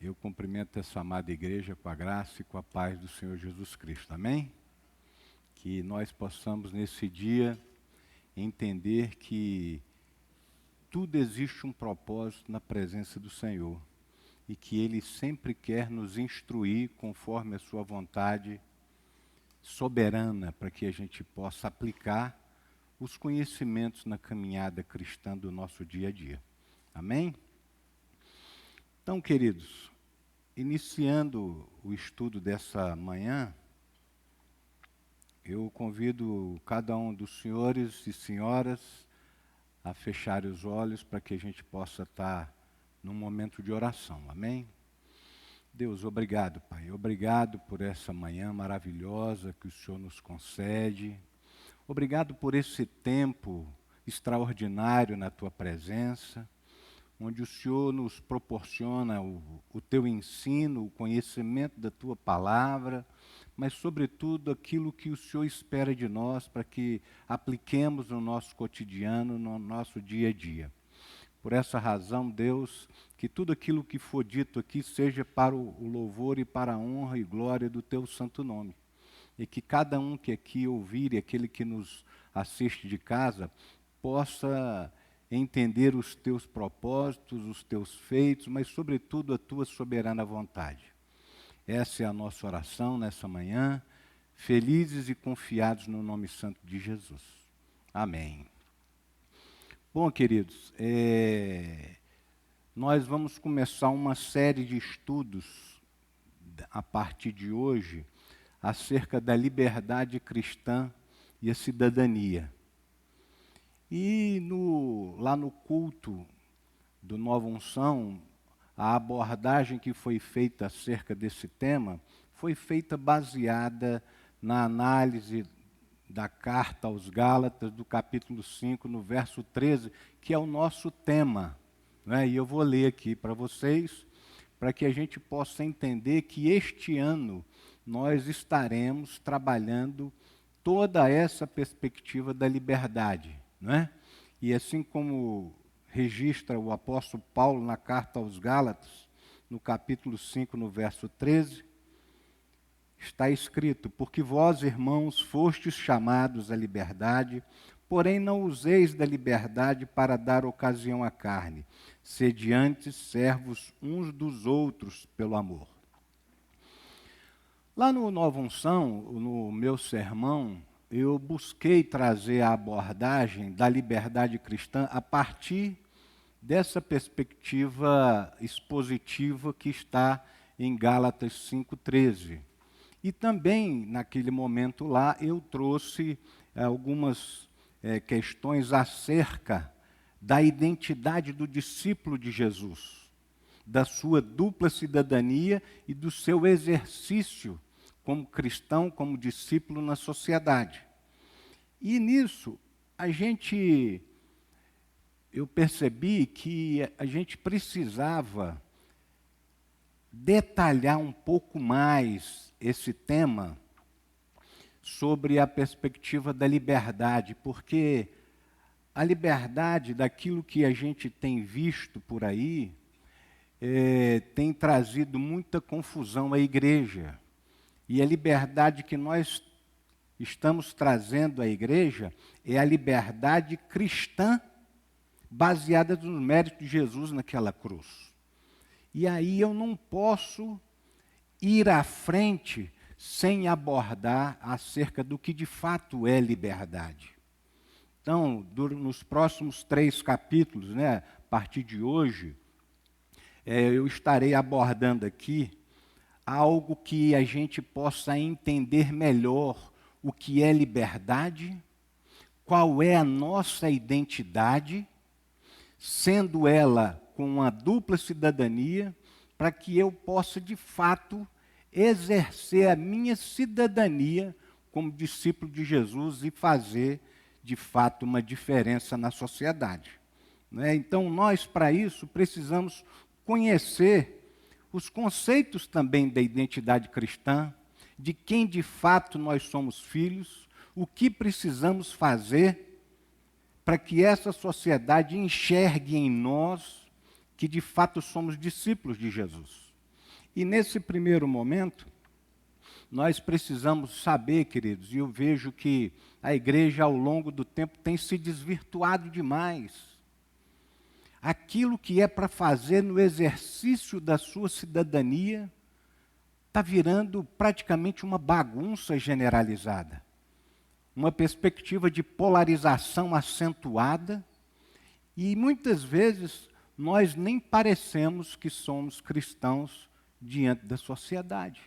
Eu cumprimento essa amada igreja com a graça e com a paz do Senhor Jesus Cristo. Amém? Que nós possamos nesse dia entender que tudo existe um propósito na presença do Senhor e que Ele sempre quer nos instruir conforme a sua vontade soberana para que a gente possa aplicar os conhecimentos na caminhada cristã do nosso dia a dia. Amém? Então, queridos, iniciando o estudo dessa manhã, eu convido cada um dos senhores e senhoras a fechar os olhos para que a gente possa estar num momento de oração. Amém? Deus, obrigado, Pai. Obrigado por essa manhã maravilhosa que o Senhor nos concede. Obrigado por esse tempo extraordinário na Tua presença, onde o Senhor nos proporciona o Teu ensino, o conhecimento da Tua palavra, mas, sobretudo, aquilo que o Senhor espera de nós para que apliquemos no nosso cotidiano, no nosso dia a dia. Por essa razão, Deus, que tudo aquilo que for dito aqui seja para o louvor e para a honra e glória do Teu santo nome. E que cada um que aqui ouvir e aquele que nos assiste de casa possa entender os Teus propósitos, os Teus feitos, mas, sobretudo, a Tua soberana vontade. Essa é a nossa oração nessa manhã, felizes e confiados no nome santo de Jesus. Amém. Bom, queridos, nós vamos começar uma série de estudos a partir de hoje acerca da liberdade cristã e a cidadania. E lá no culto do Nova Unção, a abordagem que foi feita acerca desse tema foi feita baseada na análise da carta aos Gálatas, do capítulo 5, no verso 13, que é o nosso tema, né? E eu vou ler aqui para vocês, para que a gente possa entender que este ano nós estaremos trabalhando toda essa perspectiva da liberdade, né? E assim como registra o apóstolo Paulo na carta aos Gálatas, no capítulo 5, no verso 13, está escrito: porque vós, irmãos, fostes chamados à liberdade, porém não useis da liberdade para dar ocasião à carne, sede antes servos uns dos outros pelo amor. Lá no Nova Unção, no meu sermão, eu busquei trazer a abordagem da liberdade cristã a partir dessa perspectiva expositiva que está em Gálatas 5,13. E também, naquele momento lá, eu trouxe algumas questões acerca da identidade do discípulo de Jesus, da sua dupla cidadania e do seu exercício como cristão, como discípulo na sociedade. E nisso, eu percebi que a gente precisava detalhar um pouco mais esse tema sobre a perspectiva da liberdade, porque a liberdade daquilo que a gente tem visto por aí tem trazido muita confusão à igreja. E a liberdade que nós estamos trazendo à igreja é a liberdade cristã baseada nos méritos de Jesus naquela cruz. E aí eu não posso ir à frente sem abordar acerca do que de fato é liberdade. Então, nos próximos 3 capítulos, né, a partir de hoje, eu estarei abordando aqui algo que a gente possa entender melhor o que é liberdade, qual é a nossa identidade, sendo ela com uma dupla cidadania, para que eu possa, de fato, exercer a minha cidadania como discípulo de Jesus e fazer, de fato, uma diferença na sociedade. Né? Então, nós, para isso, precisamos conhecer os conceitos também da identidade cristã, de quem, de fato, nós somos filhos, o que precisamos fazer para que essa sociedade enxergue em nós que de fato somos discípulos de Jesus. E nesse primeiro momento, nós precisamos saber, queridos, e eu vejo que a igreja ao longo do tempo tem se desvirtuado demais. Aquilo que é para fazer no exercício da sua cidadania está virando praticamente uma bagunça generalizada. Uma perspectiva de polarização acentuada, e muitas vezes nós nem parecemos que somos cristãos diante da sociedade.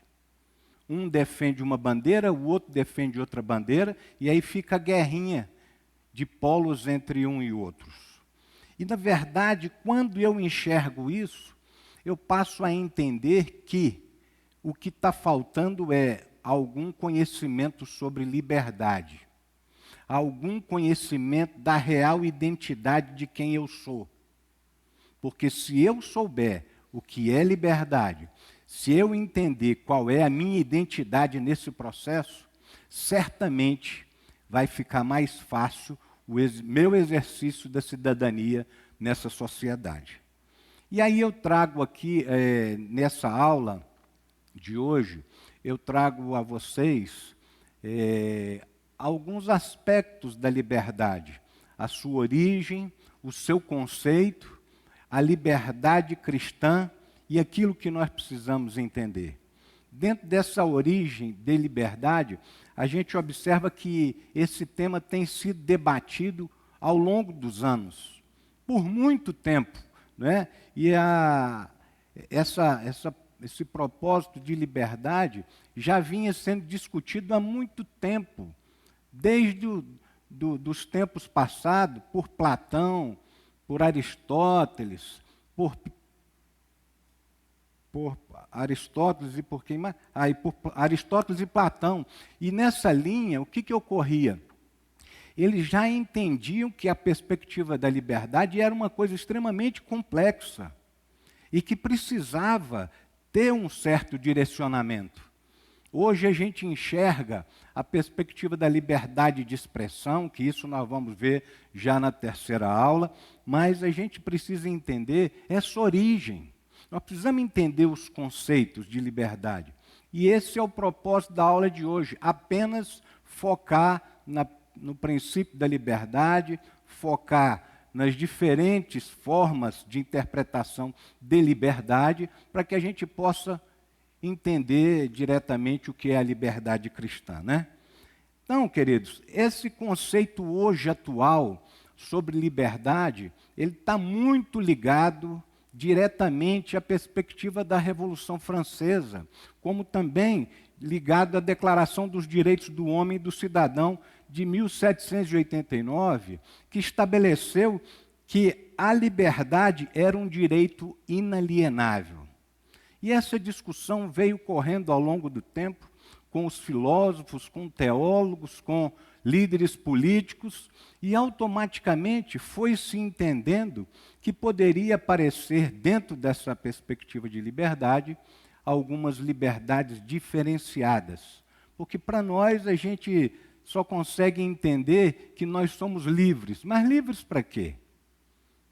Um defende uma bandeira, o outro defende outra bandeira, e aí fica a guerrinha de polos entre um e outros. E, na verdade, quando eu enxergo isso, eu passo a entender que o que está faltando é algum conhecimento sobre liberdade, algum conhecimento da real identidade de quem eu sou. Porque se eu souber o que é liberdade, se eu entender qual é a minha identidade nesse processo, certamente vai ficar mais fácil o meu exercício da cidadania nessa sociedade. E aí eu trago aqui, nessa aula de hoje, eu trago a vocês alguns aspectos da liberdade, a sua origem, o seu conceito, a liberdade cristã e aquilo que nós precisamos entender. Dentro dessa origem de liberdade, a gente observa que esse tema tem sido debatido ao longo dos anos, por muito tempo, né? E esse propósito de liberdade já vinha sendo discutido há muito tempo, desde dos tempos passados, por Platão, por Aristóteles, por Aristóteles e por quem mais? Por Aristóteles e Platão. E nessa linha, o que ocorria? Eles já entendiam que a perspectiva da liberdade era uma coisa extremamente complexa e que precisava ter um certo direcionamento. Hoje a gente enxerga a perspectiva da liberdade de expressão, que isso nós vamos ver já na terceira aula, mas a gente precisa entender essa origem. Nós precisamos entender os conceitos de liberdade. E esse é o propósito da aula de hoje, apenas focar no princípio da liberdade, focar nas diferentes formas de interpretação de liberdade, para que a gente possa entender diretamente o que é a liberdade cristã, né? Então, queridos, esse conceito hoje atual sobre liberdade, ele está muito ligado diretamente à perspectiva da Revolução Francesa, como também ligado à Declaração dos Direitos do Homem e do Cidadão de 1789, que estabeleceu que a liberdade era um direito inalienável. E essa discussão veio correndo ao longo do tempo, com os filósofos, com teólogos, com líderes políticos, e automaticamente foi se entendendo que poderia aparecer, dentro dessa perspectiva de liberdade, algumas liberdades diferenciadas. Porque para nós a gente só consegue entender que nós somos livres. Mas livres para quê?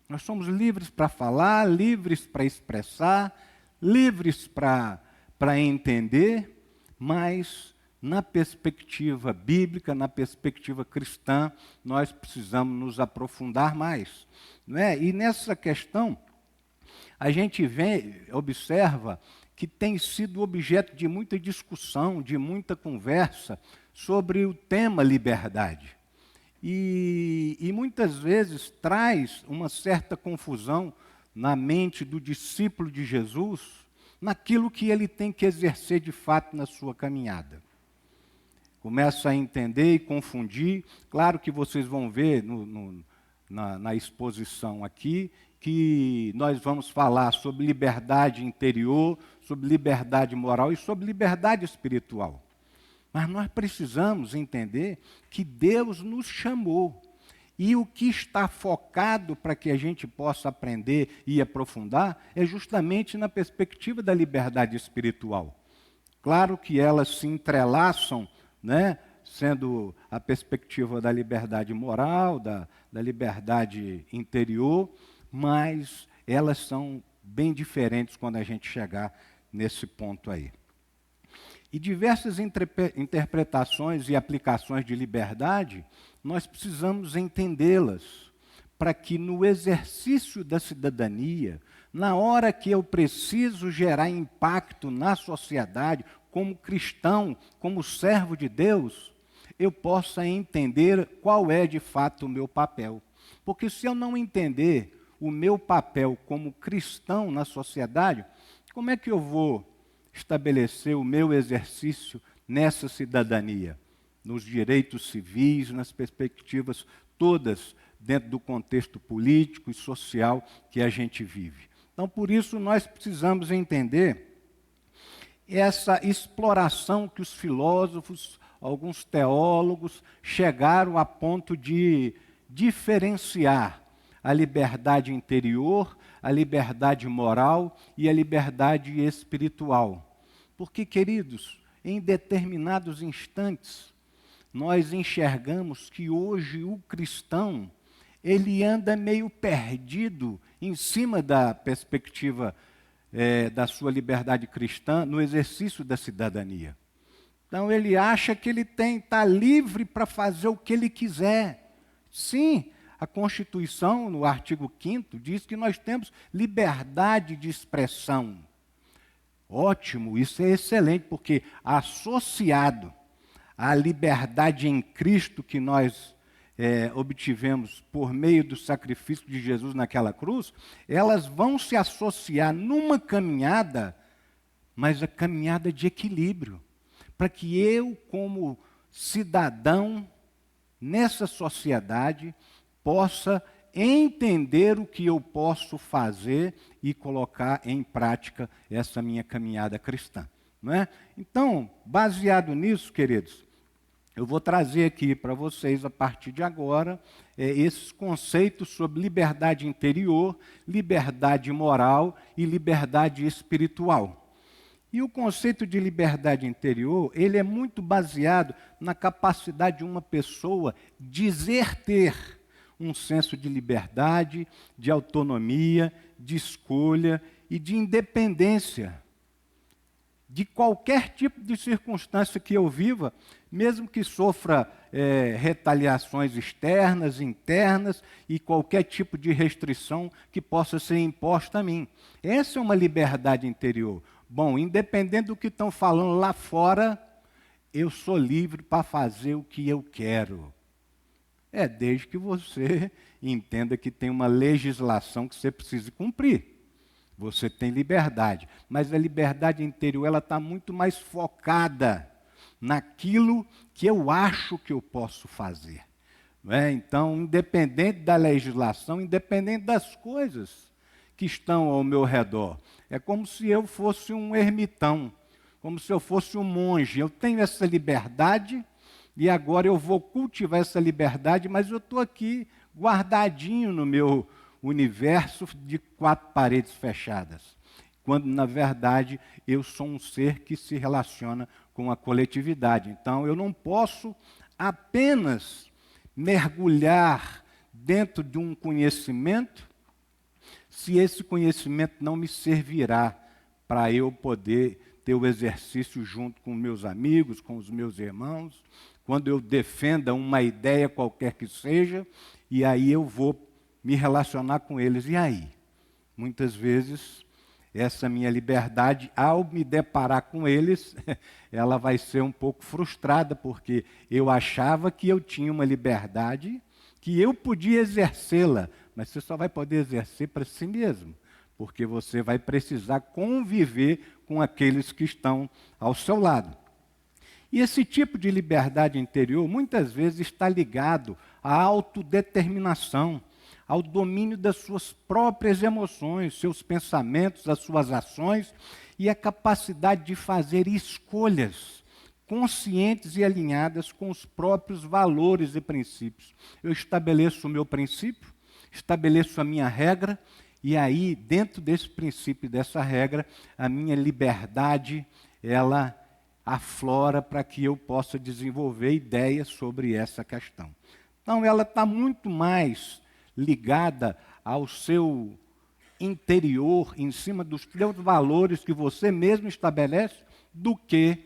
Nós somos livres para falar, livres para expressar, livres para entender, mas na perspectiva bíblica, na perspectiva cristã, nós precisamos nos aprofundar mais. Não é? E nessa questão, a gente observa que tem sido objeto de muita discussão, de muita conversa sobre o tema liberdade. E muitas vezes traz uma certa confusão na mente do discípulo de Jesus, naquilo que ele tem que exercer de fato na sua caminhada. Começa a entender e confundir. Claro que vocês vão ver na exposição aqui, que nós vamos falar sobre liberdade interior, sobre liberdade moral e sobre liberdade espiritual. Mas nós precisamos entender que Deus nos chamou. E o que está focado para que a gente possa aprender e aprofundar é justamente na perspectiva da liberdade espiritual. Claro que elas se entrelaçam, né, sendo a perspectiva da liberdade moral, da liberdade interior, mas elas são bem diferentes quando a gente chegar nesse ponto aí. E diversas interpretações e aplicações de liberdade, nós precisamos entendê-las, para que no exercício da cidadania, na hora que eu preciso gerar impacto na sociedade, como cristão, como servo de Deus, eu possa entender qual é de fato o meu papel. Porque se eu não entender o meu papel como cristão na sociedade, como é que eu vou estabelecer o meu exercício nessa cidadania? Nos direitos civis, nas perspectivas todas dentro do contexto político e social que a gente vive. Então, por isso, nós precisamos entender essa exploração que os filósofos, alguns teólogos, chegaram a ponto de diferenciar a liberdade interior, a liberdade moral e a liberdade espiritual. Porque, queridos, em determinados instantes, nós enxergamos que hoje o cristão, ele anda meio perdido em cima da perspectiva da sua liberdade cristã no exercício da cidadania. Então ele acha que ele está livre para fazer o que ele quiser. Sim, a Constituição, no artigo 5º, diz que nós temos liberdade de expressão. Ótimo, isso é excelente, porque associado à liberdade em Cristo que nós obtivemos por meio do sacrifício de Jesus naquela cruz, elas vão se associar numa caminhada, mas a caminhada de equilíbrio, para que eu, como cidadão nessa sociedade, possa entender o que eu posso fazer e colocar em prática essa minha caminhada cristã. Não é? Então, baseado nisso, queridos, eu vou trazer aqui para vocês, a partir de agora, esses conceitos sobre liberdade interior, liberdade moral e liberdade espiritual. E o conceito de liberdade interior, ele é muito baseado na capacidade de uma pessoa dizer ter um senso de liberdade, de autonomia, de escolha e de independência de qualquer tipo de circunstância que eu viva, mesmo que sofra retaliações externas, internas e qualquer tipo de restrição que possa ser imposta a mim. Essa é uma liberdade interior. Bom, independente do que estão falando lá fora, eu sou livre para fazer o que eu quero. Desde que você entenda que tem uma legislação que você precisa cumprir. Você tem liberdade, mas a liberdade interior ela está muito mais focada naquilo que eu acho que eu posso fazer. Não é? Então, independente da legislação, independente das coisas que estão ao meu redor, é como se eu fosse um ermitão, como se eu fosse um monge. Eu tenho essa liberdade e agora eu vou cultivar essa liberdade, mas eu estou aqui guardadinho no meu universo de 4 paredes fechadas, quando, na verdade, eu sou um ser que se relaciona com a coletividade. Então, eu não posso apenas mergulhar dentro de um conhecimento se esse conhecimento não me servirá para eu poder ter o exercício junto com meus amigos, com os meus irmãos, quando eu defenda uma ideia qualquer que seja, e aí eu vou me relacionar com eles. E aí? Muitas vezes, essa minha liberdade, ao me deparar com eles, ela vai ser um pouco frustrada, porque eu achava que eu tinha uma liberdade, que eu podia exercê-la, mas você só vai poder exercer para si mesmo, porque você vai precisar conviver com aqueles que estão ao seu lado. E esse tipo de liberdade interior, muitas vezes, está ligado à autodeterminação, ao domínio das suas próprias emoções, seus pensamentos, as suas ações e a capacidade de fazer escolhas conscientes e alinhadas com os próprios valores e princípios. Eu estabeleço o meu princípio, estabeleço a minha regra e aí, dentro desse princípio e dessa regra, a minha liberdade, ela aflora para que eu possa desenvolver ideias sobre essa questão. Então, ela está muito mais ligada ao seu interior, em cima dos teus valores que você mesmo estabelece, do que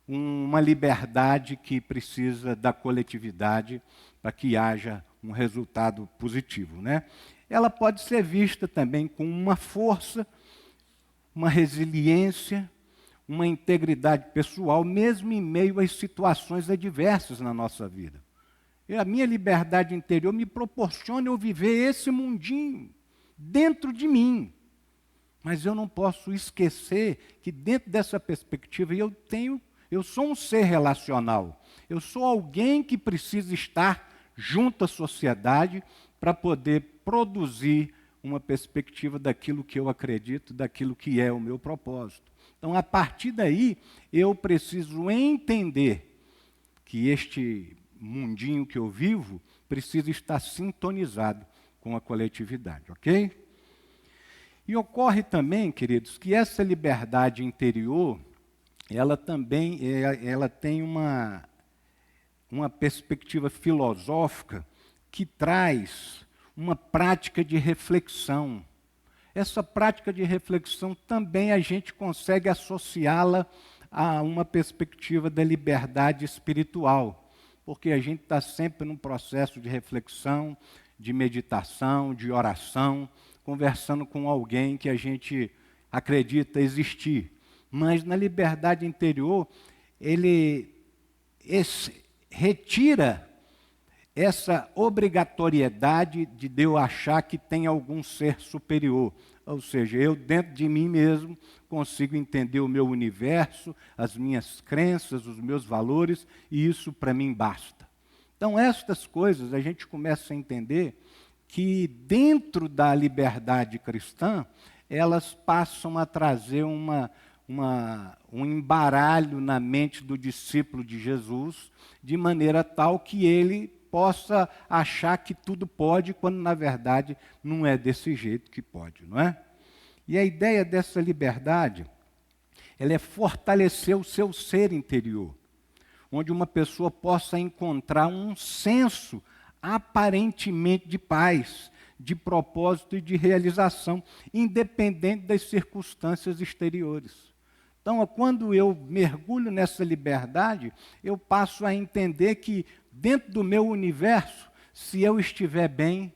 uma liberdade que precisa da coletividade para que haja um resultado positivo, né? Ela pode ser vista também com uma força, uma resiliência, uma integridade pessoal, mesmo em meio às situações adversas na nossa vida. E a minha liberdade interior me proporciona eu viver esse mundinho dentro de mim. Mas eu não posso esquecer que dentro dessa perspectiva eu sou um ser relacional. Eu sou alguém que precisa estar junto à sociedade para poder produzir uma perspectiva daquilo que eu acredito, daquilo que é o meu propósito. Então, a partir daí, eu preciso entender que este mundinho que eu vivo precisa estar sintonizado com a coletividade, ok? E ocorre também, queridos, que essa liberdade interior, ela também ela tem uma perspectiva filosófica que traz uma prática de reflexão. Essa prática de reflexão também a gente consegue associá-la a uma perspectiva da liberdade espiritual, porque a gente está sempre num processo de reflexão, de meditação, de oração, conversando com alguém que a gente acredita existir. Mas na liberdade interior, ele retira essa obrigatoriedade de eu achar que tem algum ser superior. Ou seja, eu dentro de mim mesmo consigo entender o meu universo, as minhas crenças, os meus valores, e isso para mim basta. Então, estas coisas a gente começa a entender que dentro da liberdade cristã, elas passam a trazer um embaralho na mente do discípulo de Jesus, de maneira tal que ele possa achar que tudo pode, quando na verdade não é desse jeito que pode, não é? E a ideia dessa liberdade, ela é fortalecer o seu ser interior, onde uma pessoa possa encontrar um senso aparentemente de paz, de propósito e de realização, independente das circunstâncias exteriores. Então, quando eu mergulho nessa liberdade, eu passo a entender que dentro do meu universo, se eu estiver bem,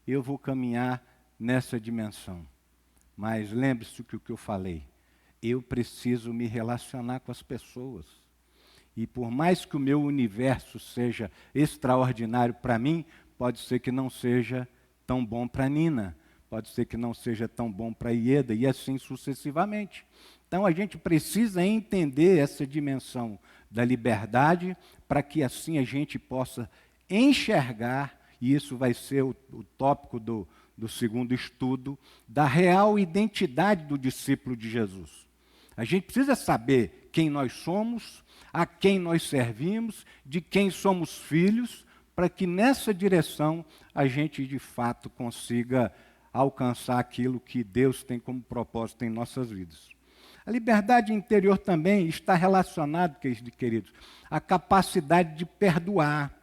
eu vou caminhar nessa dimensão. Mas lembre-se que o que eu falei, eu preciso me relacionar com as pessoas. E por mais que o meu universo seja extraordinário para mim, pode ser que não seja tão bom para Nina, pode ser que não seja tão bom para Ieda, e assim sucessivamente. Então a gente precisa entender essa dimensão da liberdade, para que assim a gente possa enxergar, e isso vai ser o tópico do segundo estudo, da real identidade do discípulo de Jesus. A gente precisa saber quem nós somos, a quem nós servimos, de quem somos filhos, para que nessa direção a gente de fato consiga alcançar aquilo que Deus tem como propósito em nossas vidas. A liberdade interior também está relacionada, queridos, à capacidade de perdoar,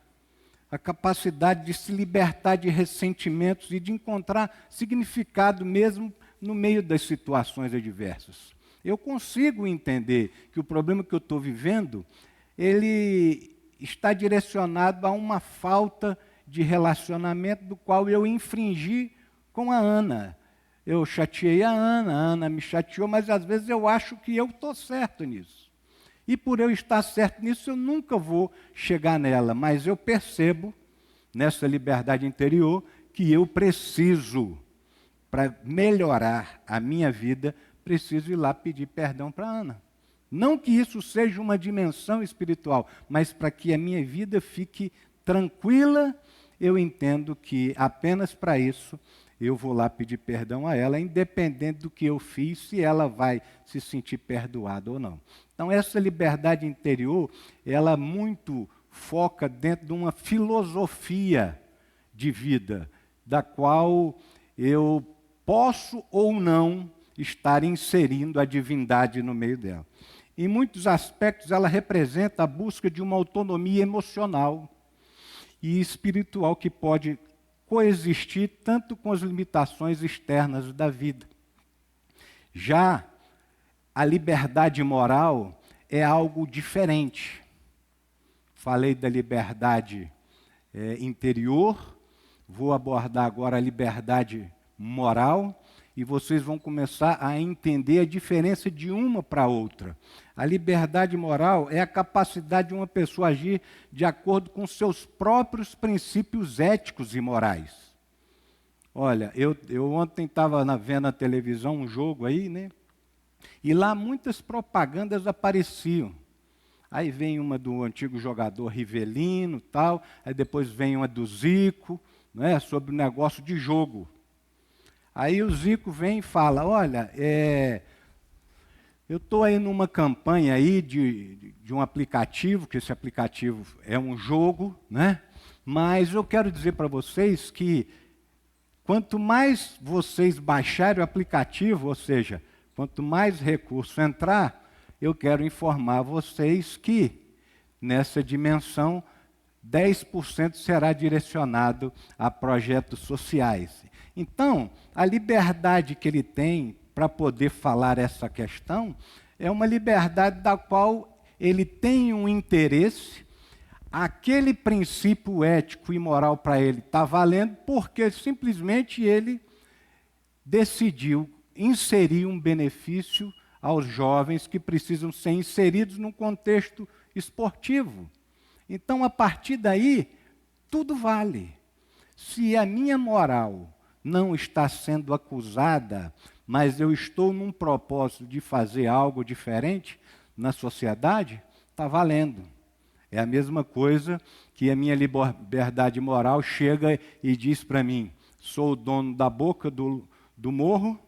a capacidade de se libertar de ressentimentos e de encontrar significado mesmo no meio das situações adversas. Eu consigo entender que o problema que eu estou vivendo, ele está direcionado a uma falta de relacionamento do qual eu infringi com a Ana. Eu chateei a Ana me chateou, mas às vezes eu acho que eu estou certo nisso. E por eu estar certo nisso, eu nunca vou chegar nela, mas eu percebo, nessa liberdade interior, que eu preciso, para melhorar a minha vida, preciso ir lá pedir perdão para Ana. Não que isso seja uma dimensão espiritual, mas para que a minha vida fique tranquila, eu entendo que apenas para isso eu vou lá pedir perdão a ela, independente do que eu fiz, se ela vai se sentir perdoada ou não. Então, essa liberdade interior, ela muito foca dentro de uma filosofia de vida, da qual eu posso ou não estar inserindo a divindade no meio dela. Em muitos aspectos, ela representa a busca de uma autonomia emocional e espiritual que pode coexistir tanto com as limitações externas da vida. Já a liberdade moral é algo diferente. Falei da liberdade interior, vou abordar agora a liberdade moral, e vocês vão começar a entender a diferença de uma para outra. A liberdade moral é a capacidade de uma pessoa agir de acordo com seus próprios princípios éticos e morais. Olha, eu ontem estava vendo na televisão um jogo aí, né? E lá muitas propagandas apareciam. Aí vem uma do antigo jogador Rivelino, tal, aí depois vem uma do Zico, né, sobre o negócio de jogo. Aí o Zico vem e fala, olha, eu estou aí numa campanha aí de um aplicativo, que esse aplicativo é um jogo, né? Mas eu quero dizer para vocês que quanto mais vocês baixarem o aplicativo, ou seja, quanto mais recurso entrar, eu quero informar vocês que nessa dimensão 10% será direcionado a projetos sociais. Então, a liberdade que ele tem para poder falar essa questão é uma liberdade da qual ele tem um interesse, aquele princípio ético e moral para ele está valendo, porque simplesmente ele decidiu inserir um benefício aos jovens que precisam ser inseridos num contexto esportivo. Então, a partir daí, tudo vale. Se a minha moral não está sendo acusada, mas eu estou num propósito de fazer algo diferente na sociedade, está valendo. É a mesma coisa que a minha liberdade moral chega e diz para mim, sou o dono da boca do morro,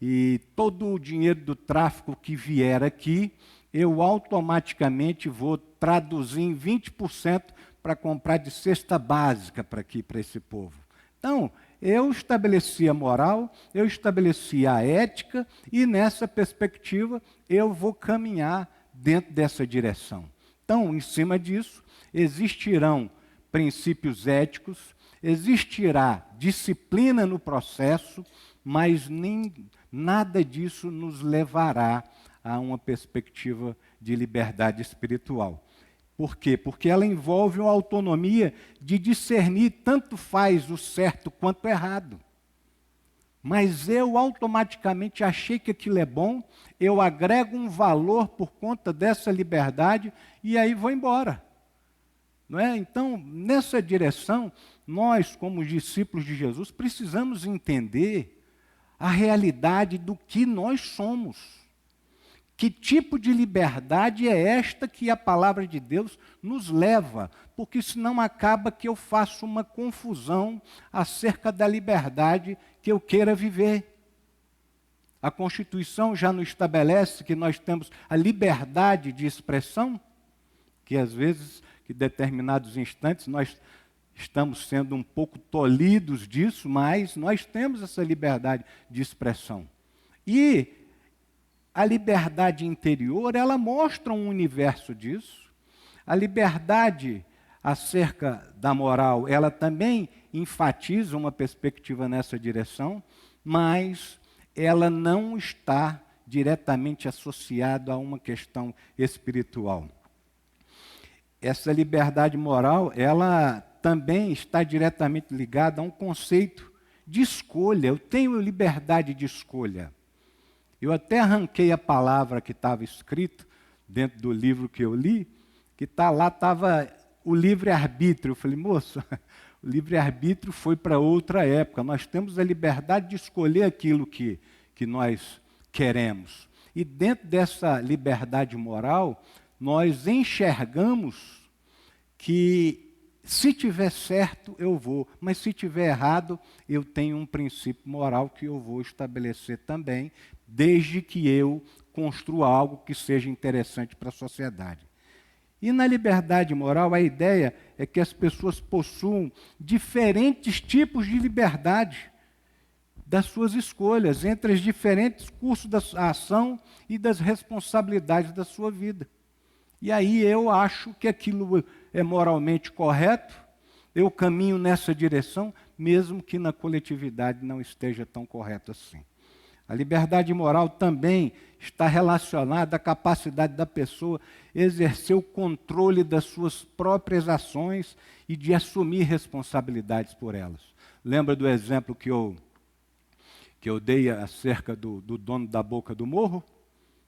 e todo o dinheiro do tráfico que vier aqui, eu automaticamente vou traduzir em 20% para comprar de cesta básica para esse povo. Então, eu estabeleci a moral, eu estabeleci a ética, e nessa perspectiva eu vou caminhar dentro dessa direção. Então, em cima disso, existirão princípios éticos, existirá disciplina no processo, mas nada disso nos levará a uma perspectiva de liberdade espiritual. Por quê? Porque ela envolve uma autonomia de discernir tanto faz o certo quanto o errado. Mas eu automaticamente achei que aquilo é bom, eu agrego um valor por conta dessa liberdade e aí vou embora. Não é? Então, nessa direção, nós, como discípulos de Jesus, precisamos entender a realidade do que nós somos. Que tipo de liberdade é esta que a palavra de Deus nos leva? Porque senão acaba que eu faço uma confusão acerca da liberdade que eu queira viver. A Constituição já nos estabelece que nós temos a liberdade de expressão, que às vezes, em determinados instantes, nós estamos sendo um pouco tolhidos disso, mas nós temos essa liberdade de expressão. E a liberdade interior, ela mostra um universo disso. A liberdade acerca da moral, ela também enfatiza uma perspectiva nessa direção, mas ela não está diretamente associada a uma questão espiritual. Essa liberdade moral, ela também está diretamente ligada a um conceito de escolha. Eu tenho liberdade de escolha. Eu até arranquei a palavra que estava escrita dentro do livro que eu li, que lá estava o livre-arbítrio. Eu falei, moço, o livre-arbítrio foi para outra época. Nós temos a liberdade de escolher aquilo que nós queremos. E dentro dessa liberdade moral, nós enxergamos que se tiver certo, eu vou, mas se tiver errado, eu tenho um princípio moral que eu vou estabelecer também, desde que eu construa algo que seja interessante para a sociedade. E na liberdade moral, a ideia é que as pessoas possuam diferentes tipos de liberdade das suas escolhas, entre os diferentes cursos da ação e das responsabilidades da sua vida. E aí eu acho que aquilo é moralmente correto, eu caminho nessa direção, mesmo que na coletividade não esteja tão correto assim. A liberdade moral também está relacionada à capacidade da pessoa exercer o controle das suas próprias ações e de assumir responsabilidades por elas. Lembra do exemplo que eu dei acerca do dono da Boca do Morro?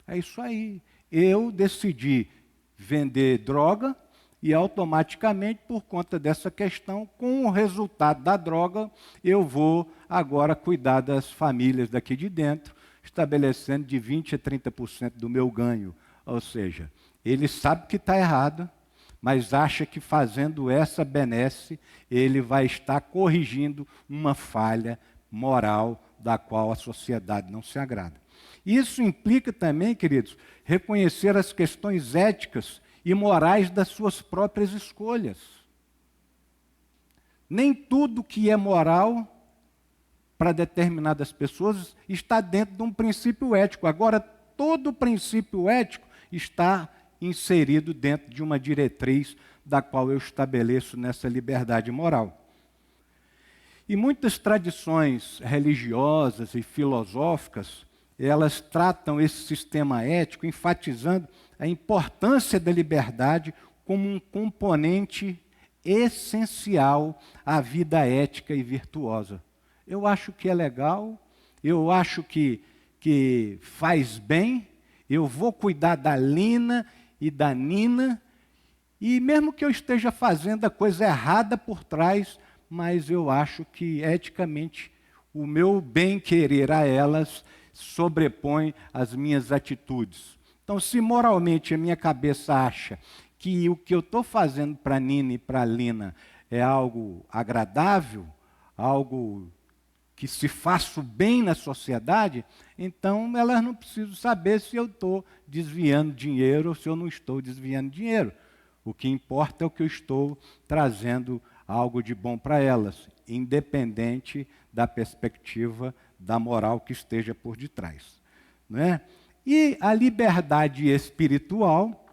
É isso aí. Eu decidi vender droga e automaticamente, por conta dessa questão, com o resultado da droga, eu vou agora cuidar das famílias daqui de dentro, estabelecendo de 20% a 30% do meu ganho. Ou seja, ele sabe que está errado, mas acha que fazendo essa benesse, ele vai estar corrigindo uma falha moral da qual a sociedade não se agrada. Isso implica também, queridos, reconhecer as questões éticas e morais das suas próprias escolhas. Nem tudo que é moral para determinadas pessoas está dentro de um princípio ético. Agora, todo princípio ético está inserido dentro de uma diretriz da qual eu estabeleço nessa liberdade moral. E muitas tradições religiosas e filosóficas, elas tratam esse sistema ético enfatizando a importância da liberdade como um componente essencial à vida ética e virtuosa. Eu acho que é legal, eu acho que faz bem, eu vou cuidar da Lina e da Nina, e mesmo que eu esteja fazendo a coisa errada por trás, mas eu acho que eticamente o meu bem-querer a elas sobrepõe as minhas atitudes. Então, se moralmente a minha cabeça acha que o que eu estou fazendo para a Nina e para a Lina é algo agradável, algo que se faça bem na sociedade, então elas não precisam saber se eu estou desviando dinheiro ou se eu não estou desviando dinheiro. O que importa é o que eu estou trazendo algo de bom para elas, independente da perspectiva da moral que esteja por detrás. Não é? E a liberdade espiritual,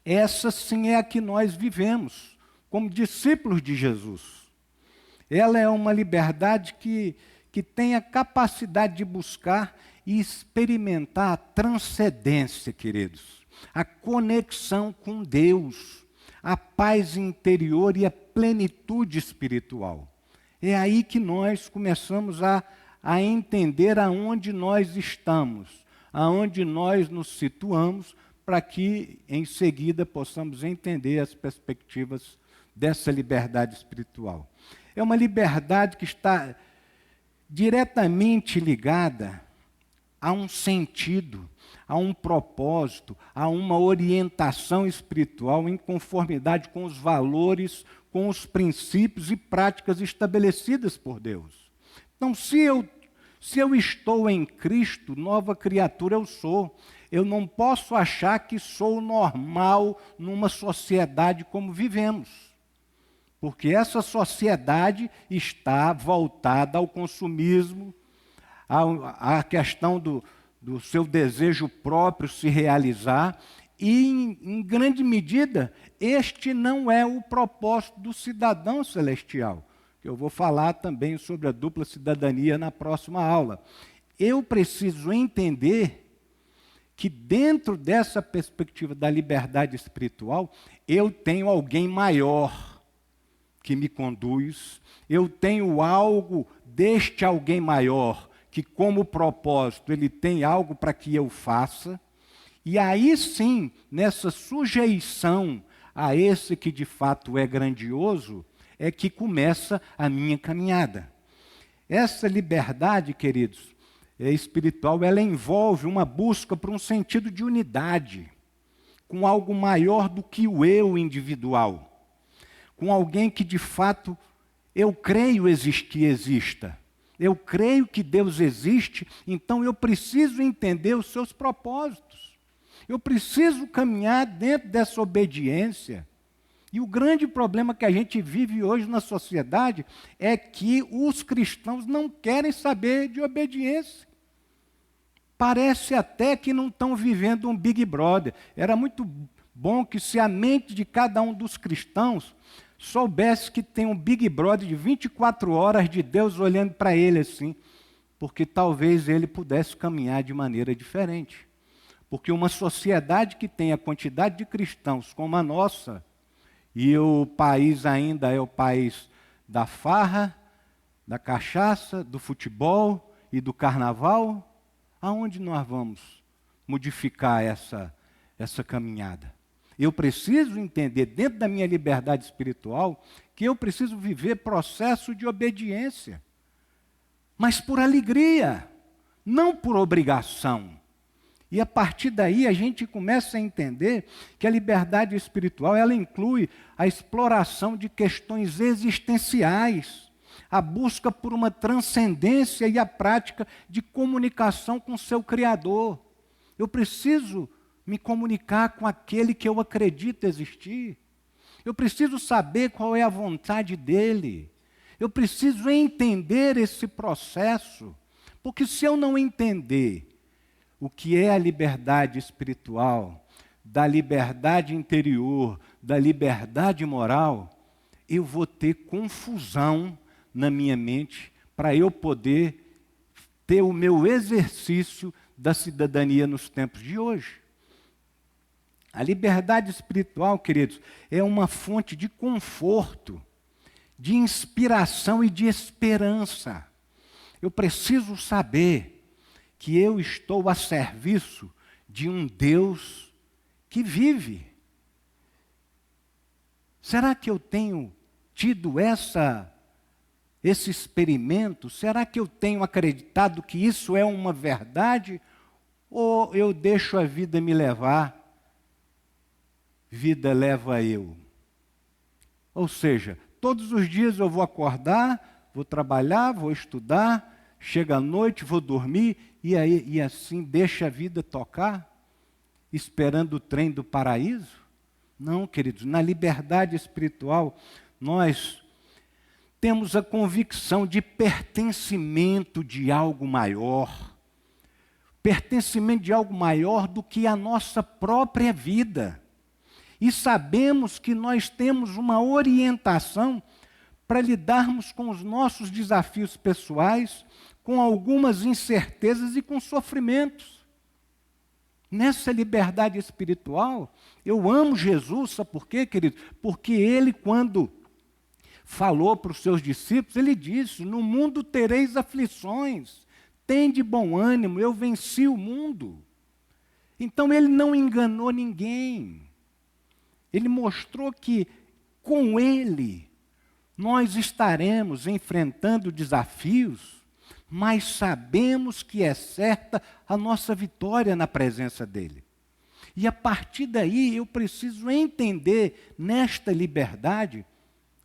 essa sim é a que nós vivemos, como discípulos de Jesus. Ela é uma liberdade que tem a capacidade de buscar e experimentar a transcendência, queridos, a conexão com Deus, a paz interior e a plenitude espiritual. É aí que nós começamos a entender aonde nós estamos, aonde nós nos situamos, para que, em seguida, possamos entender as perspectivas dessa liberdade espiritual. É uma liberdade que está diretamente ligada a um sentido, a um propósito, a uma orientação espiritual em conformidade com os valores, com os princípios e práticas estabelecidas por Deus. Então, se eu estou em Cristo, nova criatura eu sou. Eu não posso achar que sou normal numa sociedade como vivemos. Porque essa sociedade está voltada ao consumismo, à questão do seu desejo próprio se realizar, e, em grande medida, este não é o propósito do cidadão celestial. Eu vou falar também sobre a dupla cidadania na próxima aula. Eu preciso entender que dentro dessa perspectiva da liberdade espiritual, eu tenho alguém maior que me conduz, eu tenho algo deste alguém maior, que como propósito ele tem algo para que eu faça, e aí sim, nessa sujeição a esse que de fato é grandioso, é que começa a minha caminhada. Essa liberdade, queridos, espiritual, ela envolve uma busca por um sentido de unidade, com algo maior do que o eu individual, com alguém que de fato eu creio exista. Eu creio que Deus existe, então eu preciso entender os seus propósitos. Eu preciso caminhar dentro dessa obediência. E o grande problema que a gente vive hoje na sociedade é que os cristãos não querem saber de obediência. Parece até que não estão vivendo um Big Brother. Era muito bom que se a mente de cada um dos cristãos soubesse que tem um Big Brother de 24 horas de Deus olhando para ele assim, porque talvez ele pudesse caminhar de maneira diferente. Porque uma sociedade que tem a quantidade de cristãos como a nossa, e o país ainda é o país da farra, da cachaça, do futebol e do carnaval, aonde nós vamos modificar essa caminhada? Eu preciso entender, dentro da minha liberdade espiritual, que eu preciso viver processo de obediência, mas por alegria, não por obrigação. E a partir daí a gente começa a entender que a liberdade espiritual, ela inclui a exploração de questões existenciais, a busca por uma transcendência e a prática de comunicação com o seu Criador. Eu preciso me comunicar com aquele que eu acredito existir. Eu preciso saber qual é a vontade dele. Eu preciso entender esse processo, porque se eu não entender o que é a liberdade espiritual, da liberdade interior, da liberdade moral, eu vou ter confusão na minha mente para eu poder ter o meu exercício da cidadania nos tempos de hoje. A liberdade espiritual, queridos, é uma fonte de conforto, de inspiração e de esperança. Eu preciso saber que eu estou a serviço de um Deus que vive. Será que eu tenho tido esse experimento? Será que eu tenho acreditado que isso é uma verdade? Ou eu deixo a vida me levar? Vida leva eu. Ou seja, todos os dias eu vou acordar, vou trabalhar, vou estudar, chega à noite, vou dormir, e assim deixa a vida tocar, esperando o trem do paraíso? Não, queridos, na liberdade espiritual, nós temos a convicção de pertencimento de algo maior, pertencimento de algo maior do que a nossa própria vida. E sabemos que nós temos uma orientação para lidarmos com os nossos desafios pessoais, com algumas incertezas e com sofrimentos. Nessa liberdade espiritual, eu amo Jesus, sabe por quê, querido? Porque ele, quando falou para os seus discípulos, ele disse: no mundo tereis aflições, tende bom ânimo, eu venci o mundo. Então ele não enganou ninguém. Ele mostrou que com ele nós estaremos enfrentando desafios, mas sabemos que é certa a nossa vitória na presença dele. E a partir daí eu preciso entender nesta liberdade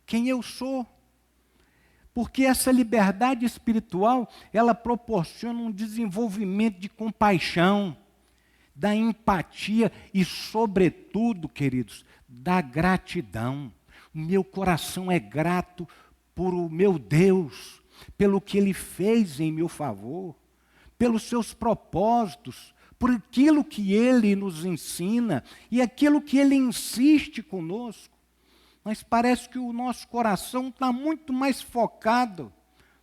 quem eu sou. Porque essa liberdade espiritual, ela proporciona um desenvolvimento de compaixão, da empatia e, sobretudo, queridos, da gratidão. O meu coração é grato por o meu Deus, pelo que Ele fez em meu favor, pelos seus propósitos, por aquilo que Ele nos ensina e aquilo que Ele insiste conosco. Mas parece que o nosso coração está muito mais focado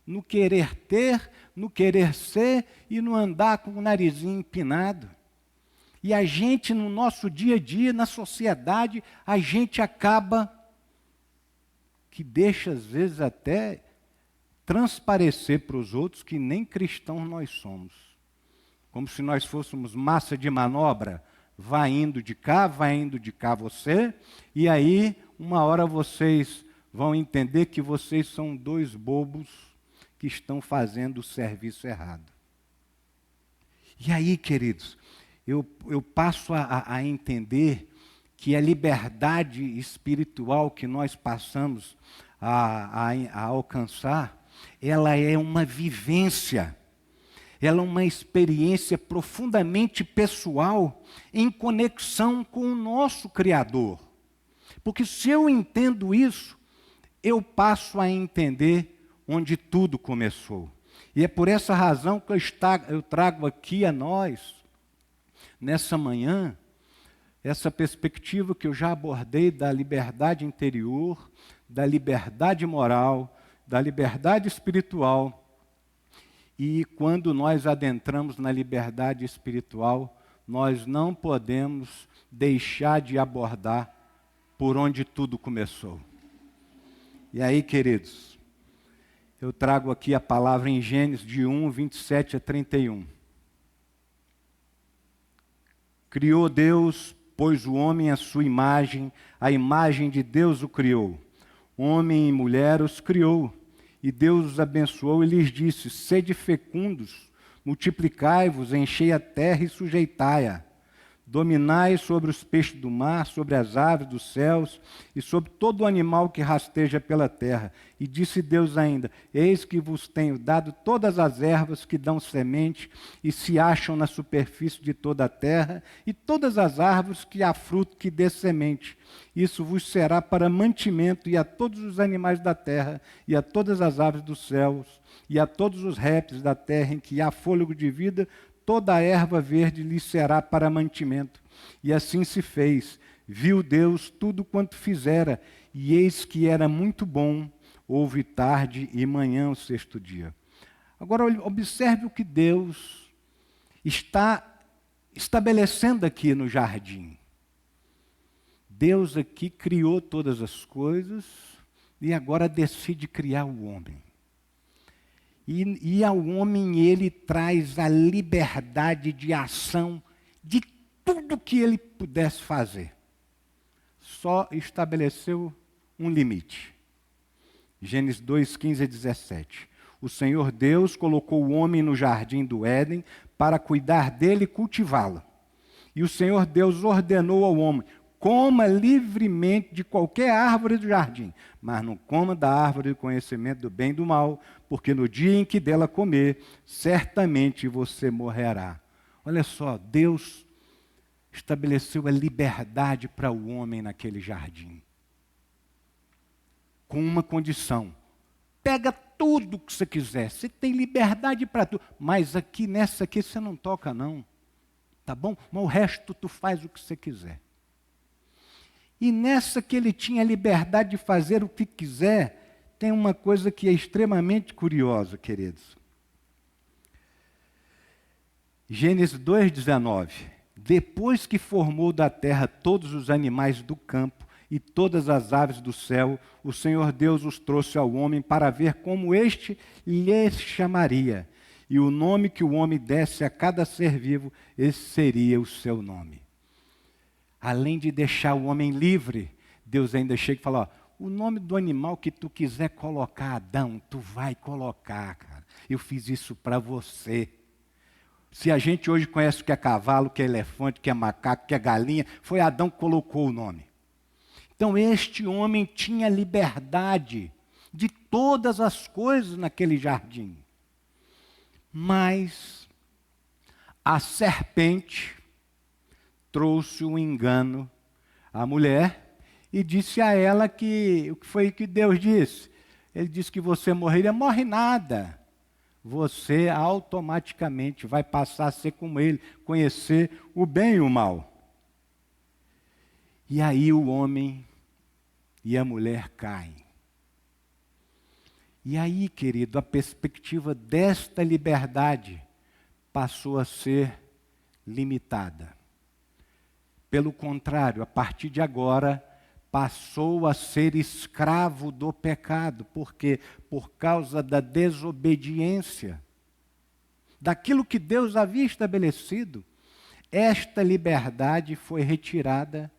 no querer ter, no querer ser e no andar com o narizinho empinado. E a gente, no nosso dia a dia, na sociedade, a gente acaba que deixa, às vezes, até transparecer para os outros que nem cristãos nós somos. Como se nós fôssemos massa de manobra, vai indo de cá você, e aí, uma hora vocês vão entender que vocês são dois bobos que estão fazendo o serviço errado. E aí, queridos, eu passo a entender que a liberdade espiritual que nós passamos a alcançar, ela é uma vivência, ela é uma experiência profundamente pessoal em conexão com o nosso Criador. Porque se eu entendo isso, eu passo a entender onde tudo começou. E é por essa razão que eu trago aqui a nós, nessa manhã, essa perspectiva que eu já abordei da liberdade interior, da liberdade moral, da liberdade espiritual. E quando nós adentramos na liberdade espiritual, nós não podemos deixar de abordar por onde tudo começou. E aí, queridos, eu trago aqui a palavra em Gênesis de 1, 27 a 31. Criou Deus, pois o homem à sua imagem, a imagem de Deus o criou. Homem e mulher os criou. E Deus os abençoou e lhes disse: sede fecundos, multiplicai-vos, enchei a terra e sujeitai-a. Dominai sobre os peixes do mar, sobre as aves dos céus e sobre todo o animal que rasteja pela terra. E disse Deus ainda: eis que vos tenho dado todas as ervas que dão semente e se acham na superfície de toda a terra, e todas as árvores que há fruto que dê semente. Isso vos será para mantimento, e a todos os animais da terra, e a todas as aves dos céus, e a todos os répteis da terra em que há fôlego de vida, toda a erva verde lhe será para mantimento. E assim se fez. Viu Deus tudo quanto fizera, e eis que era muito bom. Houve tarde e manhã o sexto dia. Agora observe o que Deus está estabelecendo aqui no jardim. Deus aqui criou todas as coisas e agora decide criar o homem. E ao homem ele traz a liberdade de ação de tudo que ele pudesse fazer. Só estabeleceu um limite. Gênesis 2, 15 a 17. O Senhor Deus colocou o homem no jardim do Éden para cuidar dele e cultivá-lo. E o Senhor Deus ordenou ao homem: coma livremente de qualquer árvore do jardim, mas não coma da árvore do conhecimento do bem e do mal, porque no dia em que dela comer, certamente você morrerá. Olha só, Deus estabeleceu a liberdade para o homem naquele jardim. Com uma condição: pega tudo que você quiser, você tem liberdade para tudo, mas aqui nessa aqui você não toca não, tá bom? Mas o resto tu faz o que você quiser. E nessa que ele tinha liberdade de fazer o que quiser, tem uma coisa que é extremamente curiosa, queridos. Gênesis 2,19. Depois que formou da terra todos os animais do campo e todas as aves do céu, o Senhor Deus os trouxe ao homem para ver como este lhe chamaria. E o nome que o homem desse a cada ser vivo, esse seria o seu nome. Além de deixar o homem livre, Deus ainda chega e fala: ó, o nome do animal que tu quiser colocar, Adão, tu vai colocar, cara. Eu fiz isso para você. Se a gente hoje conhece o que é cavalo, o que é elefante, o que é macaco, o que é galinha, foi Adão que colocou o nome. Então este homem tinha liberdade de todas as coisas naquele jardim. Mas a serpente trouxe um engano à mulher e disse a ela que o que foi que Deus disse? Ele disse que você morreria. Morre nada. Você automaticamente vai passar a ser como ele, conhecer o bem e o mal. E aí o homem e a mulher caem. E aí, querido, a perspectiva desta liberdade passou a ser limitada. Pelo contrário, a partir de agora, passou a ser escravo do pecado. Por quê? Por causa da desobediência. Daquilo que Deus havia estabelecido. Esta liberdade foi retirada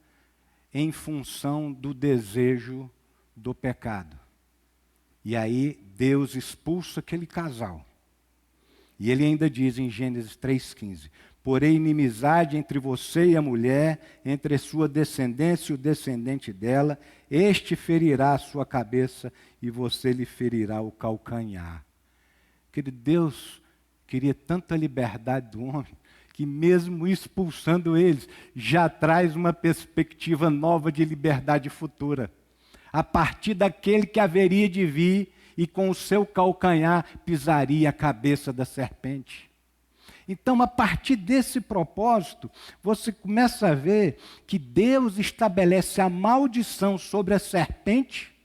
em função do desejo do pecado. E aí Deus expulsa aquele casal. E ele ainda diz em Gênesis 3,15: porém inimizade entre você e a mulher, entre a sua descendência e o descendente dela, este ferirá a sua cabeça e você lhe ferirá o calcanhar. Querido, Deus queria tanta liberdade do homem, que mesmo expulsando eles, já traz uma perspectiva nova de liberdade futura. A partir daquele que haveria de vir e com o seu calcanhar pisaria a cabeça da serpente. Então, a partir desse propósito, você começa a ver que Deus estabelece a maldição sobre a serpente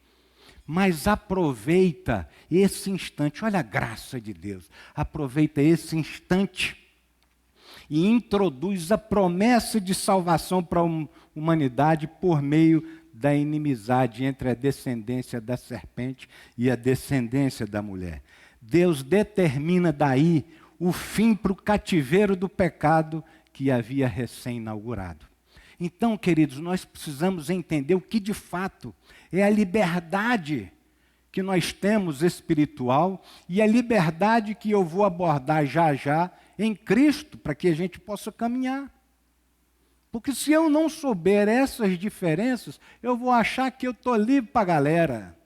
Mas aproveita esse instante, olha a graça de Deus, aproveita esse instante e introduz a promessa de salvação para a humanidade por meio da inimizade entre a descendência da serpente e a descendência da mulher. Deus determina daí o fim para o cativeiro do pecado que havia recém-inaugurado. Então, queridos, nós precisamos entender o que de fato é a liberdade que nós temos espiritual e a liberdade que eu vou abordar já já em Cristo, para que a gente possa caminhar. Porque se eu não souber essas diferenças, eu vou achar que eu estou livre para a galera.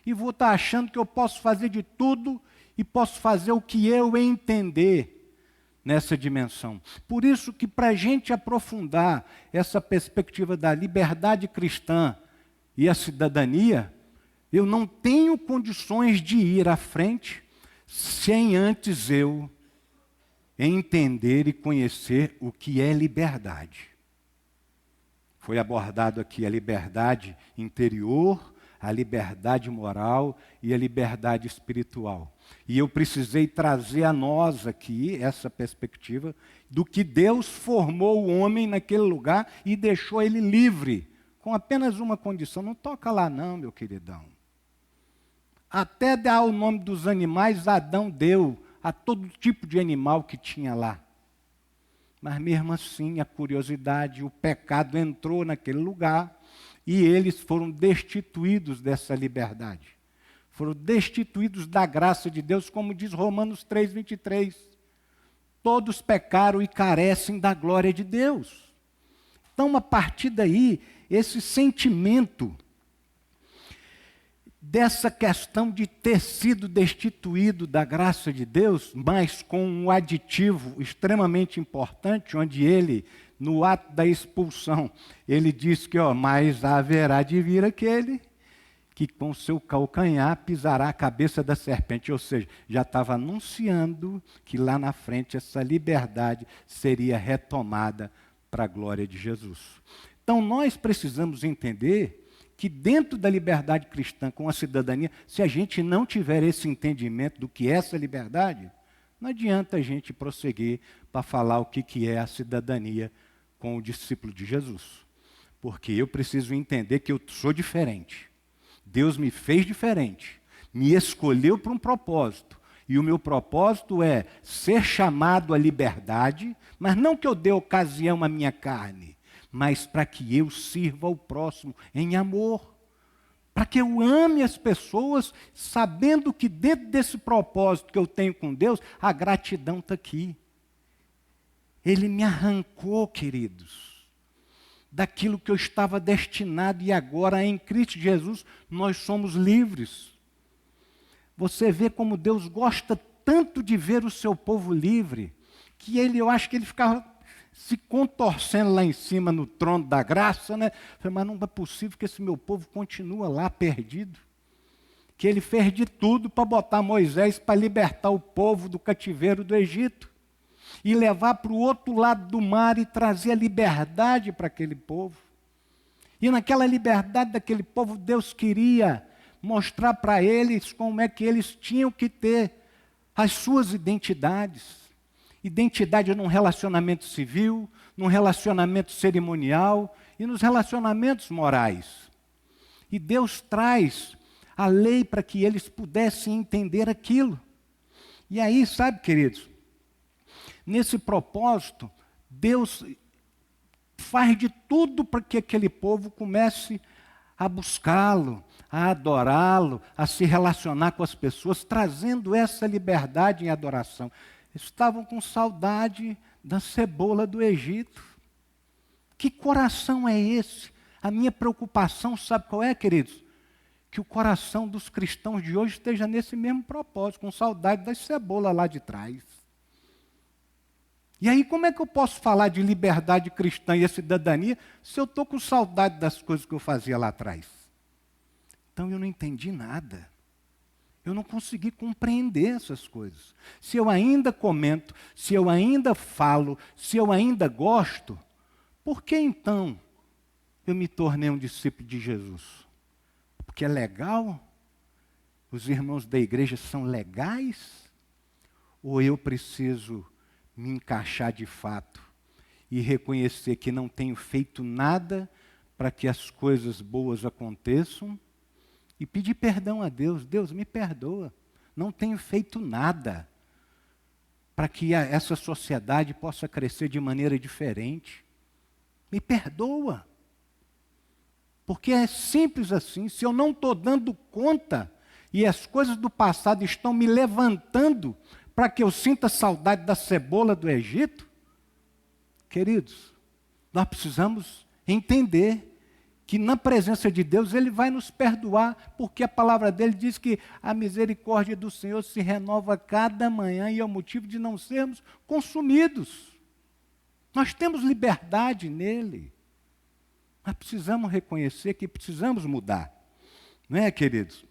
E vou estar achando que eu posso fazer de tudo e posso fazer o que eu entender nessa dimensão. Por isso que para a gente aprofundar essa perspectiva da liberdade cristã e a cidadania, eu não tenho condições de ir à frente sem antes eu entender e conhecer o que é liberdade. Foi abordado aqui a liberdade interior, a liberdade moral e a liberdade espiritual. E eu precisei trazer a nós aqui essa perspectiva do que Deus formou o homem naquele lugar e deixou ele livre, com apenas uma condição: não toca lá não, meu queridão. Até dar o nome dos animais, Adão deu a todo tipo de animal que tinha lá. Mas mesmo assim, a curiosidade, o pecado entrou naquele lugar e eles foram destituídos dessa liberdade. Foram destituídos da graça de Deus, como diz Romanos 3:23. Todos pecaram e carecem da glória de Deus. Então, a partir daí, esse sentimento dessa questão de ter sido destituído da graça de Deus, mas com um aditivo extremamente importante, onde ele, no ato da expulsão, ele diz que, mas haverá de vir aquele que com seu calcanhar pisará a cabeça da serpente. Ou seja, já estava anunciando que lá na frente essa liberdade seria retomada para a glória de Jesus. Então nós precisamos entender que dentro da liberdade cristã com a cidadania, se a gente não tiver esse entendimento do que é essa liberdade, não adianta a gente prosseguir para falar o que é a cidadania com o discípulo de Jesus. Porque eu preciso entender que eu sou diferente. Deus me fez diferente, me escolheu para um propósito. E o meu propósito é ser chamado à liberdade, mas não que eu dê ocasião à minha carne, mas para que eu sirva ao próximo em amor. Para que eu ame as pessoas, sabendo que dentro desse propósito que eu tenho com Deus, a gratidão está aqui. Ele me arrancou, queridos, daquilo que eu estava destinado e agora em Cristo Jesus nós somos livres. Você vê como Deus gosta tanto de ver o seu povo livre, que eu acho que ele ficava se contorcendo lá em cima no trono da graça, né? Mas não é possível que esse meu povo continue lá perdido. Que ele fez de tudo para botar Moisés para libertar o povo do cativeiro do Egito e levar para o outro lado do mar e trazer a liberdade para aquele povo. E naquela liberdade daquele povo, Deus queria mostrar para eles como é que eles tinham que ter as suas identidades. Identidade num relacionamento civil, num relacionamento cerimonial e nos relacionamentos morais. E Deus traz a lei para que eles pudessem entender aquilo. E aí, sabe, queridos, nesse propósito, Deus faz de tudo para que aquele povo comece a buscá-lo, a adorá-lo, a se relacionar com as pessoas, trazendo essa liberdade em adoração. Estavam com saudade da cebola do Egito. Que coração é esse? A minha preocupação, sabe qual é, queridos? Que o coração dos cristãos de hoje esteja nesse mesmo propósito, com saudade das cebolas lá de trás. E aí, como é que eu posso falar de liberdade cristã e a cidadania se eu estou com saudade das coisas que eu fazia lá atrás? Então eu não entendi nada. Eu não consegui compreender essas coisas. Se eu ainda comento, se eu ainda falo, se eu ainda gosto, por que então eu me tornei um discípulo de Jesus? Porque é legal? Os irmãos da igreja são legais? Ou eu preciso me encaixar de fato e reconhecer que não tenho feito nada para que as coisas boas aconteçam e pedir perdão a Deus? Deus, me perdoa, não tenho feito nada para que essa sociedade possa crescer de maneira diferente. Me perdoa. Porque é simples assim, se eu não estou dando conta e as coisas do passado estão me levantando para que eu sinta saudade da cebola do Egito, queridos, nós precisamos entender que na presença de Deus Ele vai nos perdoar, porque a palavra dele diz que a misericórdia do Senhor se renova cada manhã e é o motivo de não sermos consumidos. Nós temos liberdade nele. Nós precisamos reconhecer que precisamos mudar. Não é, queridos?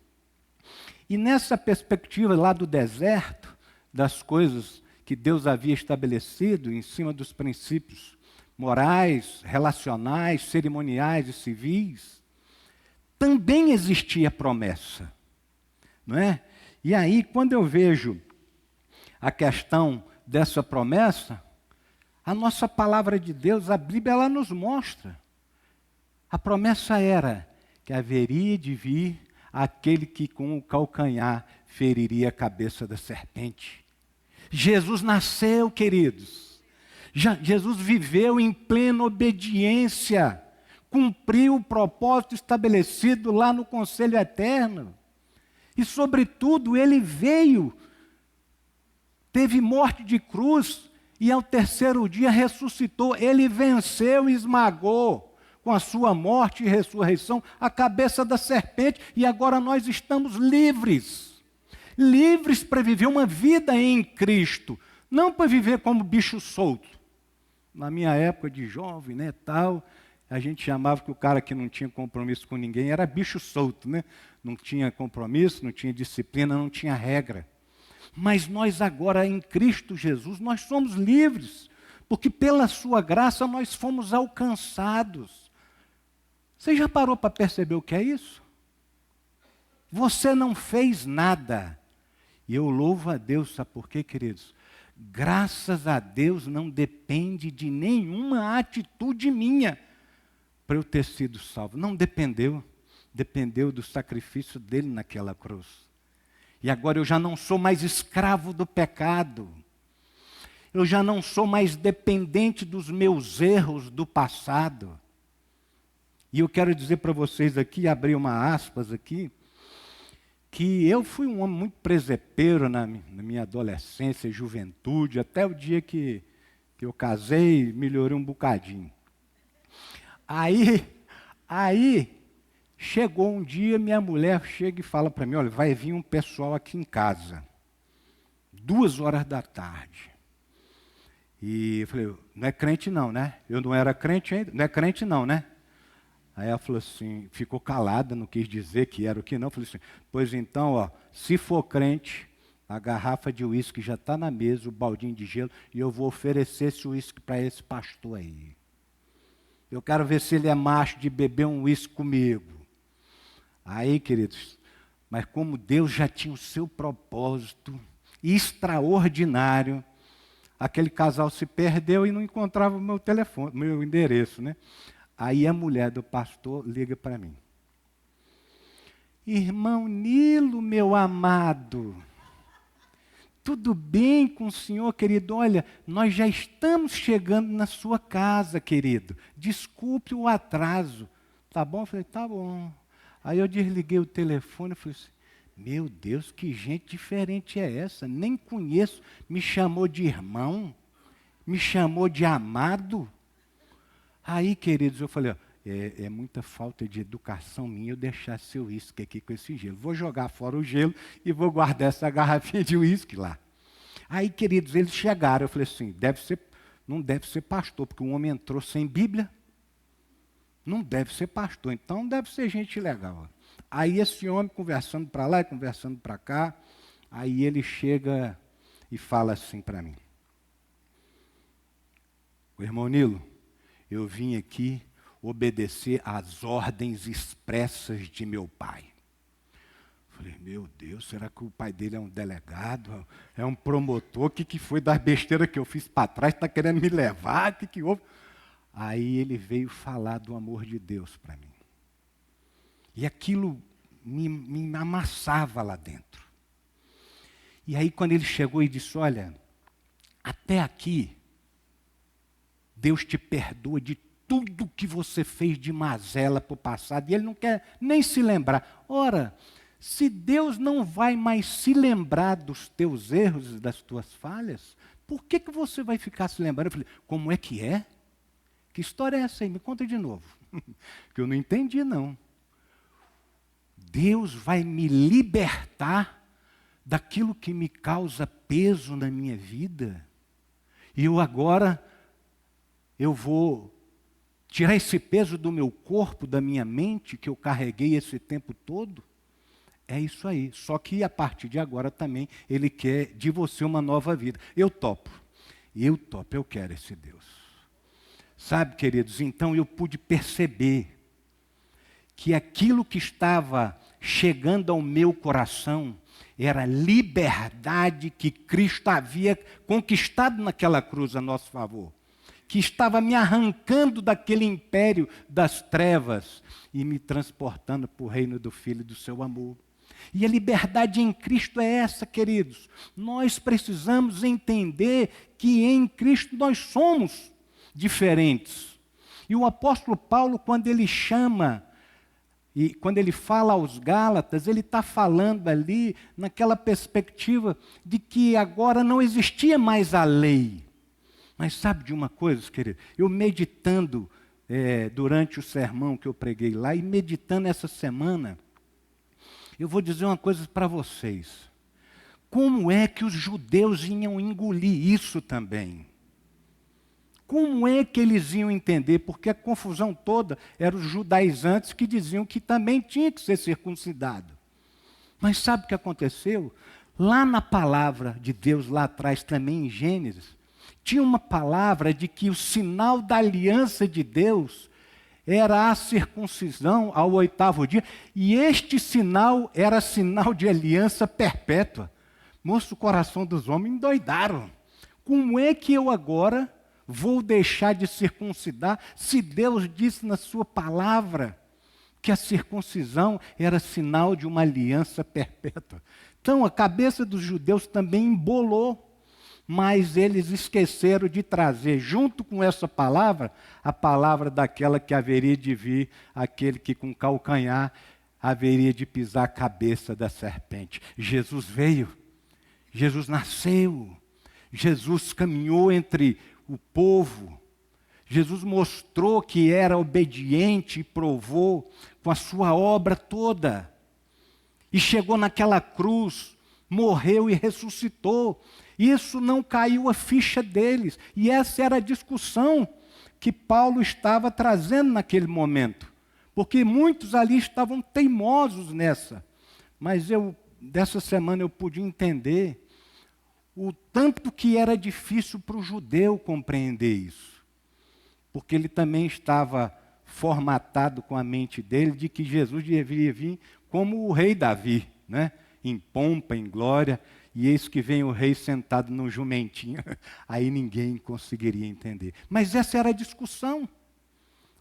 E nessa perspectiva lá do deserto, das coisas que Deus havia estabelecido em cima dos princípios morais, relacionais, cerimoniais e civis, também existia promessa, não é? E aí, quando eu vejo a questão dessa promessa, a nossa palavra de Deus, a Bíblia, ela nos mostra. A promessa era que haveria de vir aquele que com o calcanhar feriria a cabeça da serpente. Jesus nasceu, queridos. Jesus viveu em plena obediência, cumpriu o propósito estabelecido lá no conselho eterno. E, sobretudo, ele veio, teve morte de cruz e ao terceiro dia ressuscitou. Ele venceu e esmagou com a sua morte e ressurreição a cabeça da serpente, e agora nós estamos livres. Livres para viver uma vida em Cristo, não para viver como bicho solto. Na minha época de jovem, né, tal, a gente chamava que o cara que não tinha compromisso com ninguém era bicho solto, né? Não tinha compromisso, não tinha disciplina, não tinha regra. Mas nós agora em Cristo Jesus, nós somos livres, porque pela sua graça nós fomos alcançados. Você já parou para perceber o que é isso? Você não fez nada. E eu louvo a Deus, sabe por quê, queridos? Graças a Deus não depende de nenhuma atitude minha para eu ter sido salvo. Não dependeu. Dependeu do sacrifício dele naquela cruz. E agora eu já não sou mais escravo do pecado. Eu já não sou mais dependente dos meus erros do passado. E eu quero dizer para vocês aqui, abrir uma aspas aqui, que eu fui um homem muito presepeiro na minha adolescência e juventude, até o dia que eu casei, melhorei um bocadinho. Aí chegou um dia, minha mulher chega e fala para mim, olha, vai vir um pessoal aqui em casa, 2h da tarde. E eu falei, não é crente não, né? Eu não era crente ainda, não é crente não, né? Aí ela falou assim, ficou calada, não quis dizer que era o que não. Eu falei assim, pois então, ó, se for crente, a garrafa de uísque já está na mesa, o baldinho de gelo, e eu vou oferecer esse uísque para esse pastor aí. Eu quero ver se ele é macho de beber um uísque comigo. Aí, queridos, mas como Deus já tinha o seu propósito extraordinário, aquele casal se perdeu e não encontrava o meu telefone, meu endereço, né? Aí a mulher do pastor liga para mim. Irmão Nilo, meu amado, tudo bem com o senhor, querido? Olha, nós já estamos chegando na sua casa, querido. Desculpe o atraso. Tá bom? Eu falei, tá bom. Aí eu desliguei o telefone e falei assim, meu Deus, que gente diferente é essa? Nem conheço. Me chamou de irmão, me chamou de amado. Aí, queridos, eu falei, ó, é muita falta de educação minha eu deixar seu uísque aqui com esse gelo. Vou jogar fora o gelo e vou guardar essa garrafinha de uísque lá. Aí, queridos, eles chegaram. Eu falei assim, não deve ser pastor, porque um homem entrou sem Bíblia. Não deve ser pastor, então deve ser gente legal. Aí esse homem conversando para lá e conversando para cá, aí ele chega e fala assim para mim. O irmão Nilo, eu vim aqui obedecer às ordens expressas de meu pai. Falei, meu Deus, será que o pai dele é um delegado? É um promotor? O que foi das besteiras que eu fiz para trás? Está querendo me levar? O que houve? Aí ele veio falar do amor de Deus para mim. E aquilo me amassava lá dentro. E aí quando ele chegou e disse, olha, até aqui, Deus te perdoa de tudo que você fez de mazela para o passado, e ele não quer nem se lembrar. Ora, se Deus não vai mais se lembrar dos teus erros e das tuas falhas, por que você vai ficar se lembrando? Eu falei, como é que é? Que história é essa aí? Me conta de novo. Que eu não entendi, não. Deus vai me libertar daquilo que me causa peso na minha vida. E eu vou tirar esse peso do meu corpo, da minha mente, que eu carreguei esse tempo todo. É isso aí. Só que a partir de agora também Ele quer de você uma nova vida. Eu topo, eu quero esse Deus. Sabe, queridos, então eu pude perceber que aquilo que estava chegando ao meu coração era a liberdade que Cristo havia conquistado naquela cruz a nosso favor, que estava me arrancando daquele império das trevas e me transportando para o reino do Filho e do seu amor. E a liberdade em Cristo é essa, queridos. Nós precisamos entender que em Cristo nós somos diferentes. E o apóstolo Paulo, quando ele chama, e quando ele fala aos Gálatas, ele está falando ali naquela perspectiva de que agora não existia mais a lei. Mas sabe de uma coisa, querido? Eu meditando durante o sermão que eu preguei lá e meditando essa semana, eu vou dizer uma coisa para vocês. Como é que os judeus iam engolir isso também? Como é que eles iam entender? Porque a confusão toda eram os judaizantes que diziam que também tinha que ser circuncidado. Mas sabe o que aconteceu? Lá na palavra de Deus, lá atrás também em Gênesis, tinha uma palavra de que o sinal da aliança de Deus era a circuncisão ao 8º dia, e este sinal era sinal de aliança perpétua. Moço, o coração dos homens endoidaram. Como é que eu agora vou deixar de circuncidar se Deus disse na sua palavra que a circuncisão era sinal de uma aliança perpétua? Então a cabeça dos judeus também embolou. Mas eles esqueceram de trazer, junto com essa palavra, a palavra daquela que haveria de vir, aquele que com calcanhar haveria de pisar a cabeça da serpente. Jesus veio, Jesus nasceu, Jesus caminhou entre o povo, Jesus mostrou que era obediente e provou com a sua obra toda. E chegou naquela cruz, morreu e ressuscitou. Isso não caiu a ficha deles. E essa era a discussão que Paulo estava trazendo naquele momento. Porque muitos ali estavam teimosos nessa. Mas dessa semana eu pude entender o tanto que era difícil para o judeu compreender isso. Porque ele também estava formatado com a mente dele de que Jesus deveria vir como o rei Davi, né? Em pompa, em glória. E eis que vem o rei sentado num jumentinho. Aí ninguém conseguiria entender. Mas essa era a discussão.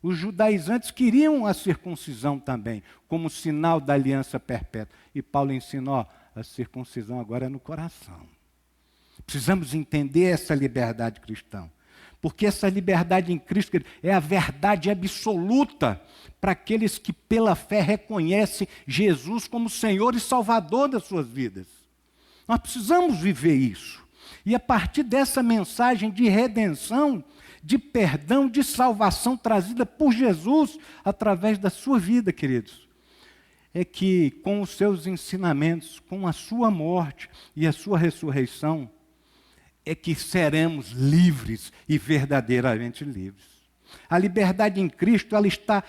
Os judaizantes queriam a circuncisão também, como sinal da aliança perpétua. E Paulo ensina, a circuncisão agora é no coração. Precisamos entender essa liberdade cristã. Porque essa liberdade em Cristo é a verdade absoluta para aqueles que pela fé reconhecem Jesus como Senhor e Salvador das suas vidas. Nós precisamos viver isso. E a partir dessa mensagem de redenção, de perdão, de salvação trazida por Jesus através da sua vida, queridos, é que com os seus ensinamentos, com a sua morte e a sua ressurreição, é que seremos livres e verdadeiramente livres. A liberdade em Cristo, ela está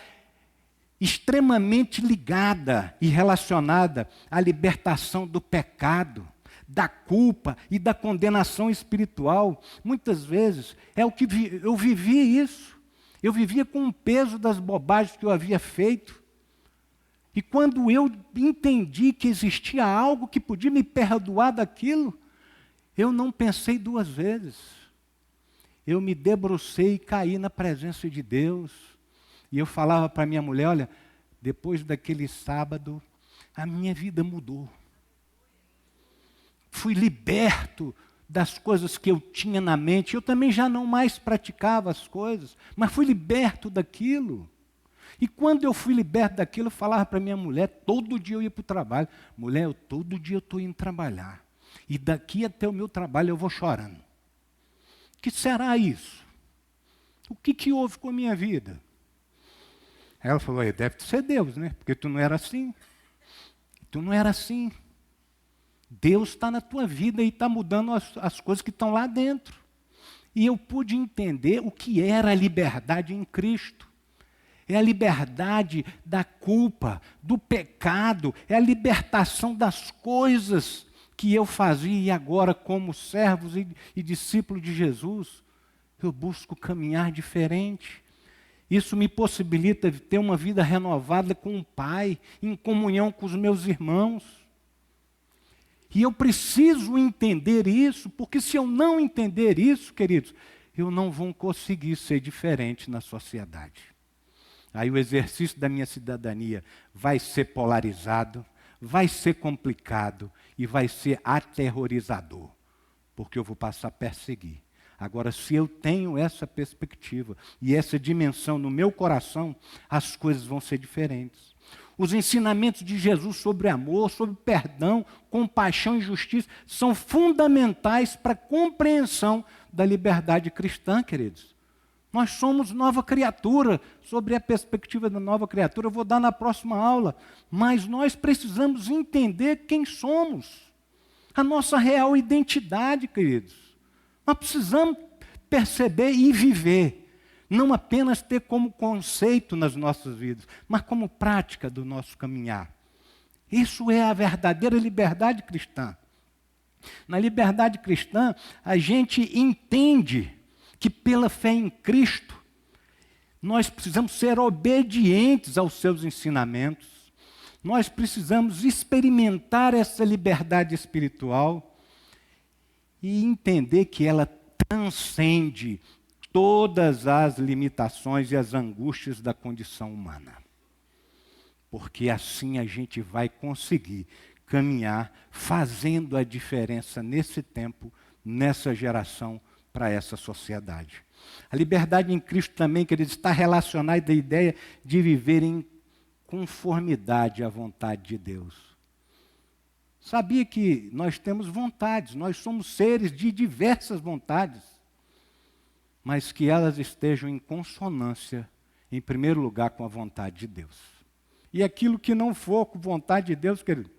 extremamente ligada e relacionada à libertação do pecado, da culpa e da condenação espiritual. Muitas vezes é o que eu vivia isso. Eu vivia com o peso das bobagens que eu havia feito. E quando eu entendi que existia algo que podia me perdoar daquilo, eu não pensei duas vezes. Eu me debrucei e caí na presença de Deus. E eu falava para minha mulher, olha, depois daquele sábado, a minha vida mudou. Fui liberto das coisas que eu tinha na mente. Eu também já não mais praticava as coisas, mas fui liberto daquilo. E quando eu fui liberto daquilo, eu falava para minha mulher, todo dia eu ia para o trabalho. Mulher, todo dia eu estou indo trabalhar. E daqui até o meu trabalho eu vou chorando. O que será isso? O que houve com a minha vida? Ela falou, deve ser Deus, né? Porque tu não era assim. Tu não era assim. Deus está na tua vida e está mudando as coisas que estão lá dentro. E eu pude entender o que era a liberdade em Cristo. É a liberdade da culpa, do pecado, é a libertação das coisas que eu fazia e agora, como servos e discípulo de Jesus, eu busco caminhar diferente. Isso me possibilita ter uma vida renovada com o Pai, em comunhão com os meus irmãos. E eu preciso entender isso, porque se eu não entender isso, queridos, eu não vou conseguir ser diferente na sociedade. Aí o exercício da minha cidadania vai ser polarizado, vai ser complicado e vai ser aterrorizador, porque eu vou passar a perseguir. Agora, se eu tenho essa perspectiva e essa dimensão no meu coração, as coisas vão ser diferentes. Os ensinamentos de Jesus sobre amor, sobre perdão, compaixão e justiça são fundamentais para a compreensão da liberdade cristã, queridos. Nós somos nova criatura. Sobre a perspectiva da nova criatura, eu vou dar na próxima aula. Mas nós precisamos entender quem somos. A nossa real identidade, queridos. Nós precisamos perceber e viver. Não apenas ter como conceito nas nossas vidas, mas como prática do nosso caminhar. Isso é a verdadeira liberdade cristã. Na liberdade cristã, a gente entende que pela fé em Cristo, nós precisamos ser obedientes aos seus ensinamentos, nós precisamos experimentar essa liberdade espiritual e entender que ela transcende todas as limitações e as angústias da condição humana. Porque assim a gente vai conseguir caminhar fazendo a diferença nesse tempo, nessa geração, para essa sociedade. A liberdade em Cristo também, queridos, está relacionada à ideia de viver em conformidade à vontade de Deus. Sabia que nós temos vontades, nós somos seres de diversas vontades, mas que elas estejam em consonância, em primeiro lugar, com a vontade de Deus. E aquilo que não for com vontade de Deus, querido,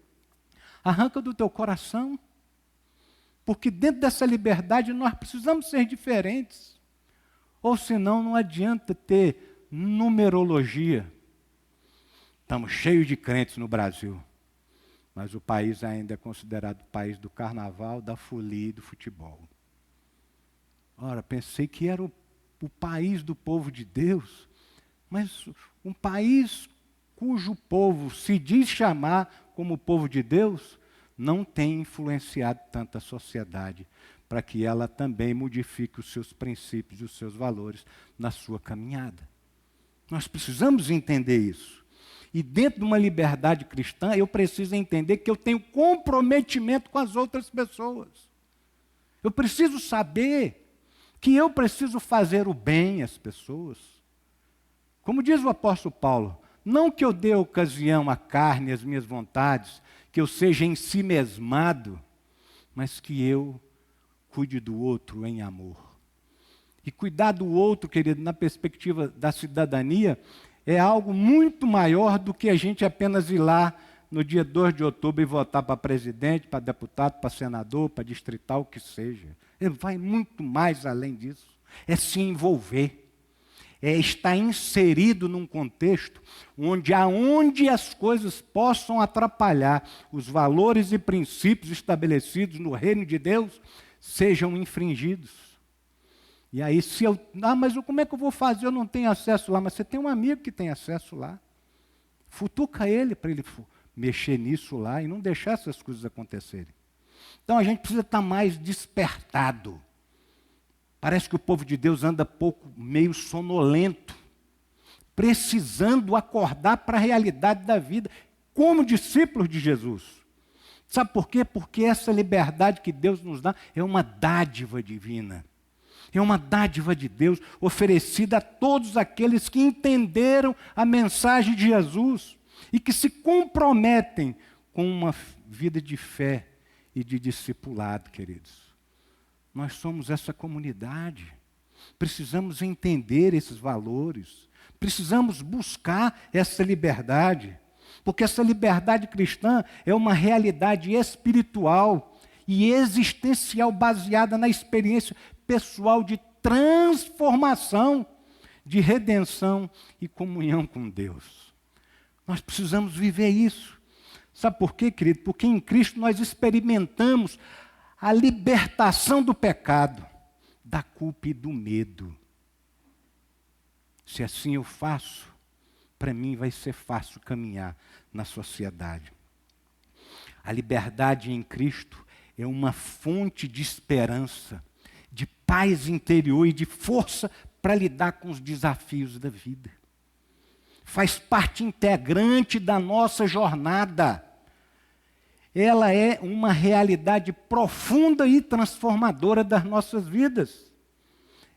arranca do teu coração. Porque dentro dessa liberdade nós precisamos ser diferentes. Ou senão não adianta ter numerologia. Estamos cheios de crentes no Brasil. Mas o país ainda é considerado o país do carnaval, da folia e do futebol. Ora, pensei que era o país do povo de Deus. Mas um país cujo povo se diz chamar como povo de Deus, não tem influenciado tanta sociedade para que ela também modifique os seus princípios e os seus valores na sua caminhada. Nós precisamos entender isso. E dentro de uma liberdade cristã, eu preciso entender que eu tenho comprometimento com as outras pessoas. Eu preciso saber que eu preciso fazer o bem às pessoas. Como diz o apóstolo Paulo, não que eu dê ocasião à carne e às minhas vontades, que eu seja ensimesmado, mas que eu cuide do outro em amor. E cuidar do outro, querido, na perspectiva da cidadania, é algo muito maior do que a gente apenas ir lá no dia 2 de outubro e votar para presidente, para deputado, para senador, para distrital, o que seja. Ele vai muito mais além disso. É se envolver. É estar inserido num contexto onde aonde as coisas possam atrapalhar os valores e princípios estabelecidos no reino de Deus sejam infringidos. E aí se eu, mas como é que eu vou fazer? Eu não tenho acesso lá, mas você tem um amigo que tem acesso lá. Futuca ele para ele mexer nisso lá e não deixar essas coisas acontecerem. Então a gente precisa estar mais despertado. Parece que o povo de Deus anda pouco, meio sonolento, precisando acordar para a realidade da vida, como discípulos de Jesus. Sabe por quê? Porque essa liberdade que Deus nos dá é uma dádiva divina. É uma dádiva de Deus oferecida a todos aqueles que entenderam a mensagem de Jesus e que se comprometem com uma vida de fé e de discipulado, queridos. Nós somos essa comunidade. Precisamos entender esses valores. Precisamos buscar essa liberdade. Porque essa liberdade cristã é uma realidade espiritual e existencial baseada na experiência pessoal de transformação, de redenção e comunhão com Deus. Nós precisamos viver isso. Sabe por quê, querido? Porque em Cristo nós experimentamos a libertação do pecado, da culpa e do medo. Se assim eu faço, para mim vai ser fácil caminhar na sociedade. A liberdade em Cristo é uma fonte de esperança, de paz interior e de força para lidar com os desafios da vida. Faz parte integrante da nossa jornada. Ela é uma realidade profunda e transformadora das nossas vidas.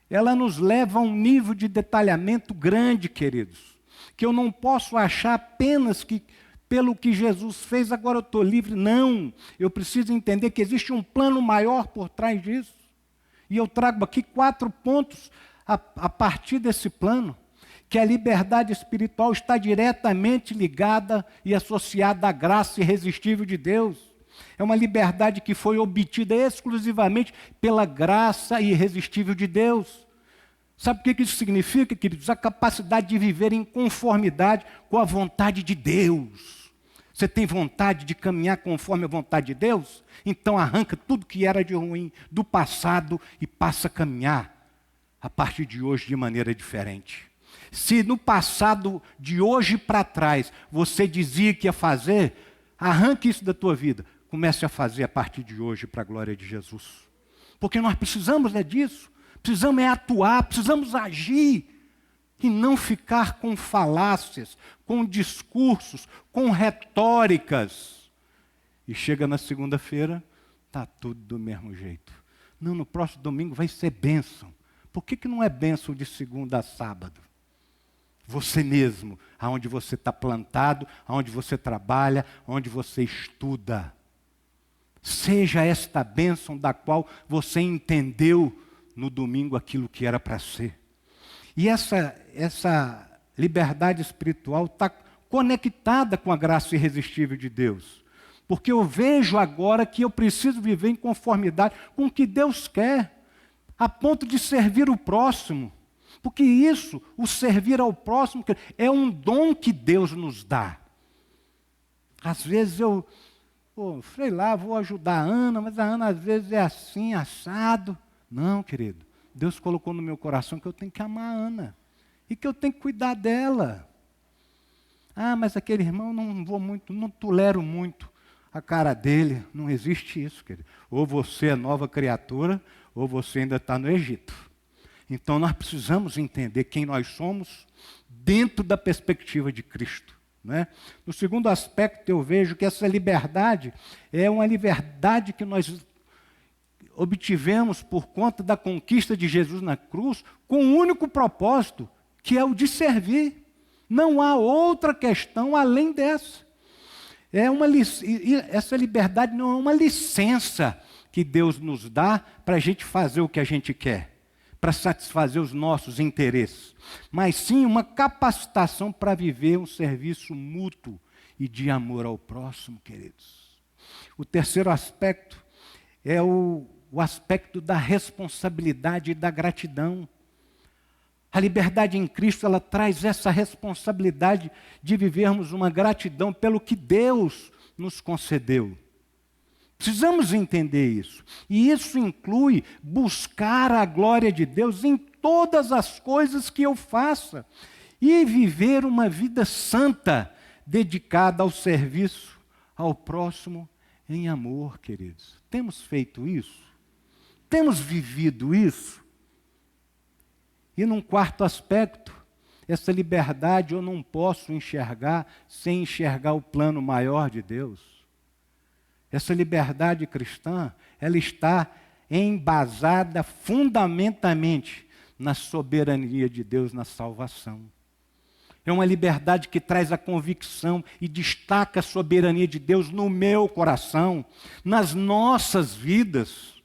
Ela nos leva a um nível de detalhamento grande, queridos, que eu não posso achar apenas que pelo que Jesus fez, agora eu estou livre. Não, eu preciso entender que existe um plano maior por trás disso. E eu trago aqui 4 pontos a partir desse plano, que a liberdade espiritual está diretamente ligada e associada à graça irresistível de Deus. É uma liberdade que foi obtida exclusivamente pela graça irresistível de Deus. Sabe o que isso significa, queridos? A capacidade de viver em conformidade com a vontade de Deus. Você tem vontade de caminhar conforme a vontade de Deus? Então arranca tudo que era de ruim do passado e passa a caminhar a partir de hoje de maneira diferente. Se no passado, de hoje para trás, você dizia que ia fazer, arranque isso da tua vida. Comece a fazer a partir de hoje para a glória de Jesus. Porque nós precisamos disso. Precisamos atuar, precisamos agir. E não ficar com falácias, com discursos, com retóricas. E chega na segunda-feira, está tudo do mesmo jeito. Não, no próximo domingo vai ser bênção. Por que não é bênção de segunda a sábado? Você mesmo, aonde você está plantado, aonde você trabalha, onde você estuda. Seja esta bênção da qual você entendeu no domingo aquilo que era para ser. E essa liberdade espiritual está conectada com a graça irresistível de Deus. Porque eu vejo agora que eu preciso viver em conformidade com o que Deus quer, a ponto de servir o próximo. Porque isso, o servir ao próximo, é um dom que Deus nos dá. Às vezes eu, sei lá, vou ajudar a Ana, mas a Ana às vezes é assim, assado. Não, querido. Deus colocou no meu coração que eu tenho que amar a Ana. E que eu tenho que cuidar dela. Ah, mas aquele irmão não vou muito, não tolero muito a cara dele. Não existe isso, querido. Ou você é nova criatura, ou você ainda está no Egito. Então nós precisamos entender quem nós somos dentro da perspectiva de Cristo. Né? No segundo aspecto, eu vejo que essa liberdade é uma liberdade que nós obtivemos por conta da conquista de Jesus na cruz, com um único propósito, que é o de servir. Não há outra questão além dessa. Essa liberdade não é uma licença que Deus nos dá para a gente fazer o que a gente quer, para satisfazer os nossos interesses, mas sim uma capacitação para viver um serviço mútuo e de amor ao próximo, queridos. O terceiro aspecto é o aspecto da responsabilidade e da gratidão. A liberdade em Cristo, ela traz essa responsabilidade de vivermos uma gratidão pelo que Deus nos concedeu. Precisamos entender isso. E isso inclui buscar a glória de Deus em todas as coisas que eu faça e viver uma vida santa, dedicada ao serviço ao próximo em amor, queridos. Temos feito isso? Temos vivido isso? E num quarto aspecto, essa liberdade eu não posso enxergar sem enxergar o plano maior de Deus. Essa liberdade cristã, ela está embasada fundamentamente na soberania de Deus na salvação. É uma liberdade que traz a convicção e destaca a soberania de Deus no meu coração, nas nossas vidas.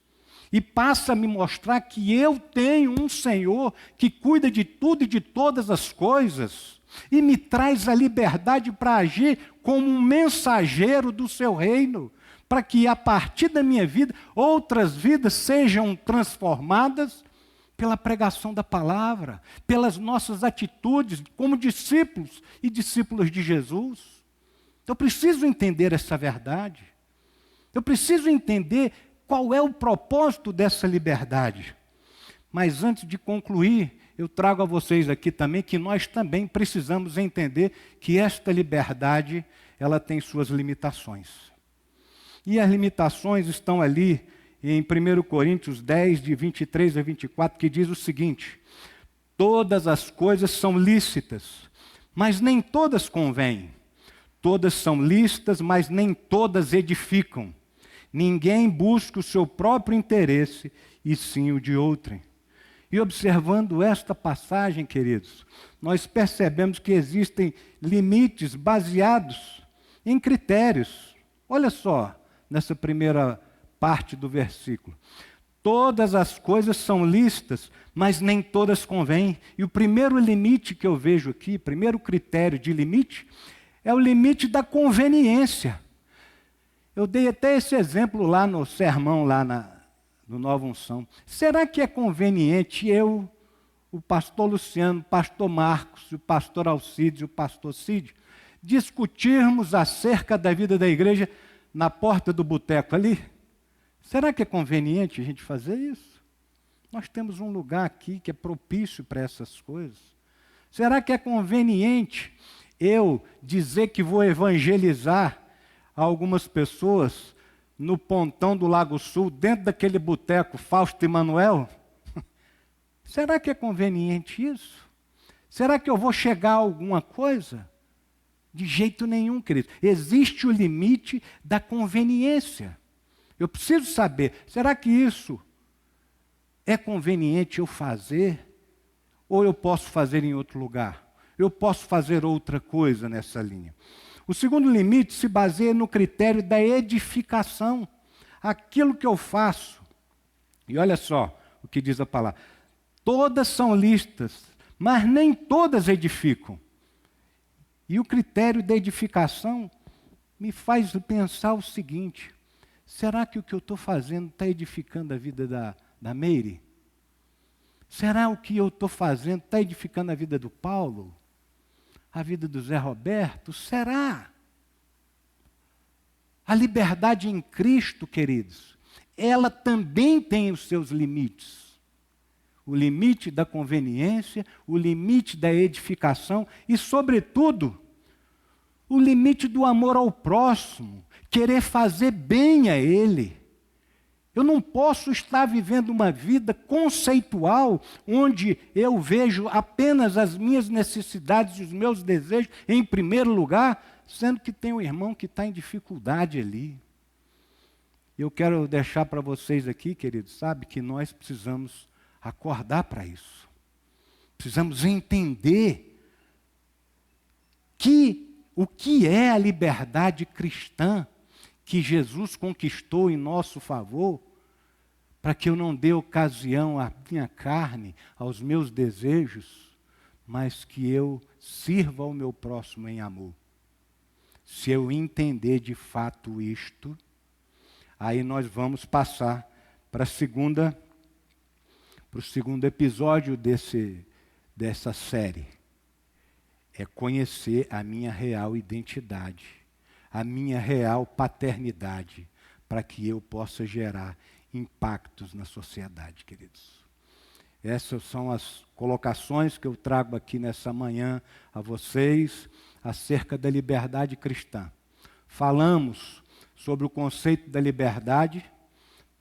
E passa a me mostrar que eu tenho um Senhor que cuida de tudo e de todas as coisas. E me traz a liberdade para agir como um mensageiro do seu reino. Para que a partir da minha vida, outras vidas sejam transformadas pela pregação da palavra, pelas nossas atitudes como discípulos e discípulos de Jesus. Eu preciso entender essa verdade. Eu preciso entender qual é o propósito dessa liberdade. Mas antes de concluir, eu trago a vocês aqui também que nós também precisamos entender que esta liberdade, ela tem suas limitações. E as limitações estão ali em 1 Coríntios 10, de 23 a 24, que diz o seguinte: todas as coisas são lícitas, mas nem todas convêm. Todas são lícitas, mas nem todas edificam. Ninguém busca o seu próprio interesse, e sim o de outrem. E observando esta passagem, queridos, nós percebemos que existem limites baseados em critérios. Olha só, nessa primeira parte do versículo. Todas as coisas são lícitas, mas nem todas convêm. E o primeiro limite que eu vejo aqui, primeiro critério de limite, é o limite da conveniência. Eu dei até esse exemplo lá no sermão, lá no Nova Unção. Será que é conveniente eu, o pastor Luciano, o pastor Marcos, o pastor Alcides e o pastor Cid, discutirmos acerca da vida da igreja na porta do boteco ali? Será que é conveniente a gente fazer isso? Nós temos um lugar aqui que é propício para essas coisas. Será que é conveniente eu dizer que vou evangelizar algumas pessoas no pontão do Lago Sul, dentro daquele boteco Fausto e Manuel? Será que é conveniente isso? Será que eu vou chegar a alguma coisa? De jeito nenhum, querido. Existe o limite da conveniência. Eu preciso saber, será que isso é conveniente eu fazer? Ou eu posso fazer em outro lugar? Eu posso fazer outra coisa nessa linha? O segundo limite se baseia no critério da edificação. Aquilo que eu faço. E olha só o que diz a palavra. Todas são lícitas, mas nem todas edificam. E o critério da edificação me faz pensar o seguinte: será que o que eu estou fazendo está edificando a vida da Meire? Será o que eu estou fazendo está edificando a vida do Paulo? A vida do Zé Roberto? Será? A liberdade em Cristo, queridos, ela também tem os seus limites. O limite da conveniência, o limite da edificação e, sobretudo, o limite do amor ao próximo, querer fazer bem a ele. Eu não posso estar vivendo uma vida conceitual, onde eu vejo apenas as minhas necessidades e os meus desejos em primeiro lugar, sendo que tem um irmão que está em dificuldade ali. Eu quero deixar para vocês aqui, queridos, sabe, que nós precisamos acordar para isso. Precisamos entender que o que é a liberdade cristã que Jesus conquistou em nosso favor, para que eu não dê ocasião à minha carne, aos meus desejos, mas que eu sirva ao meu próximo em amor. Se eu entender de fato isto, aí nós vamos passar para o segundo episódio dessa série. É conhecer a minha real identidade, a minha real paternidade, para que eu possa gerar impactos na sociedade, queridos. Essas são as colocações que eu trago aqui nessa manhã a vocês. acerca da liberdade cristã. Falamos sobre o conceito da liberdade,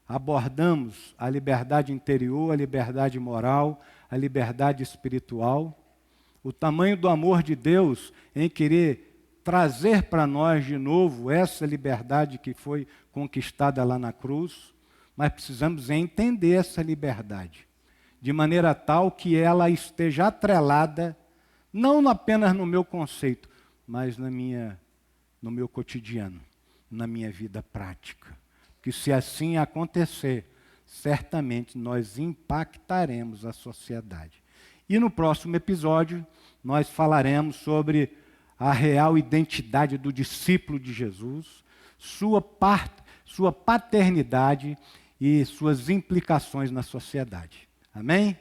abordamos a liberdade interior, a liberdade moral, a liberdade espiritual, o tamanho do amor de Deus em querer trazer para nós de novo essa liberdade que foi conquistada lá na cruz, mas precisamos entender essa liberdade, de maneira tal que ela esteja atrelada, não apenas no meu conceito, mas no meu cotidiano, na minha vida prática. Que se assim acontecer, certamente nós impactaremos a sociedade. E no próximo episódio, nós falaremos sobre a real identidade do discípulo de Jesus, sua paternidade e suas implicações na sociedade. Amém?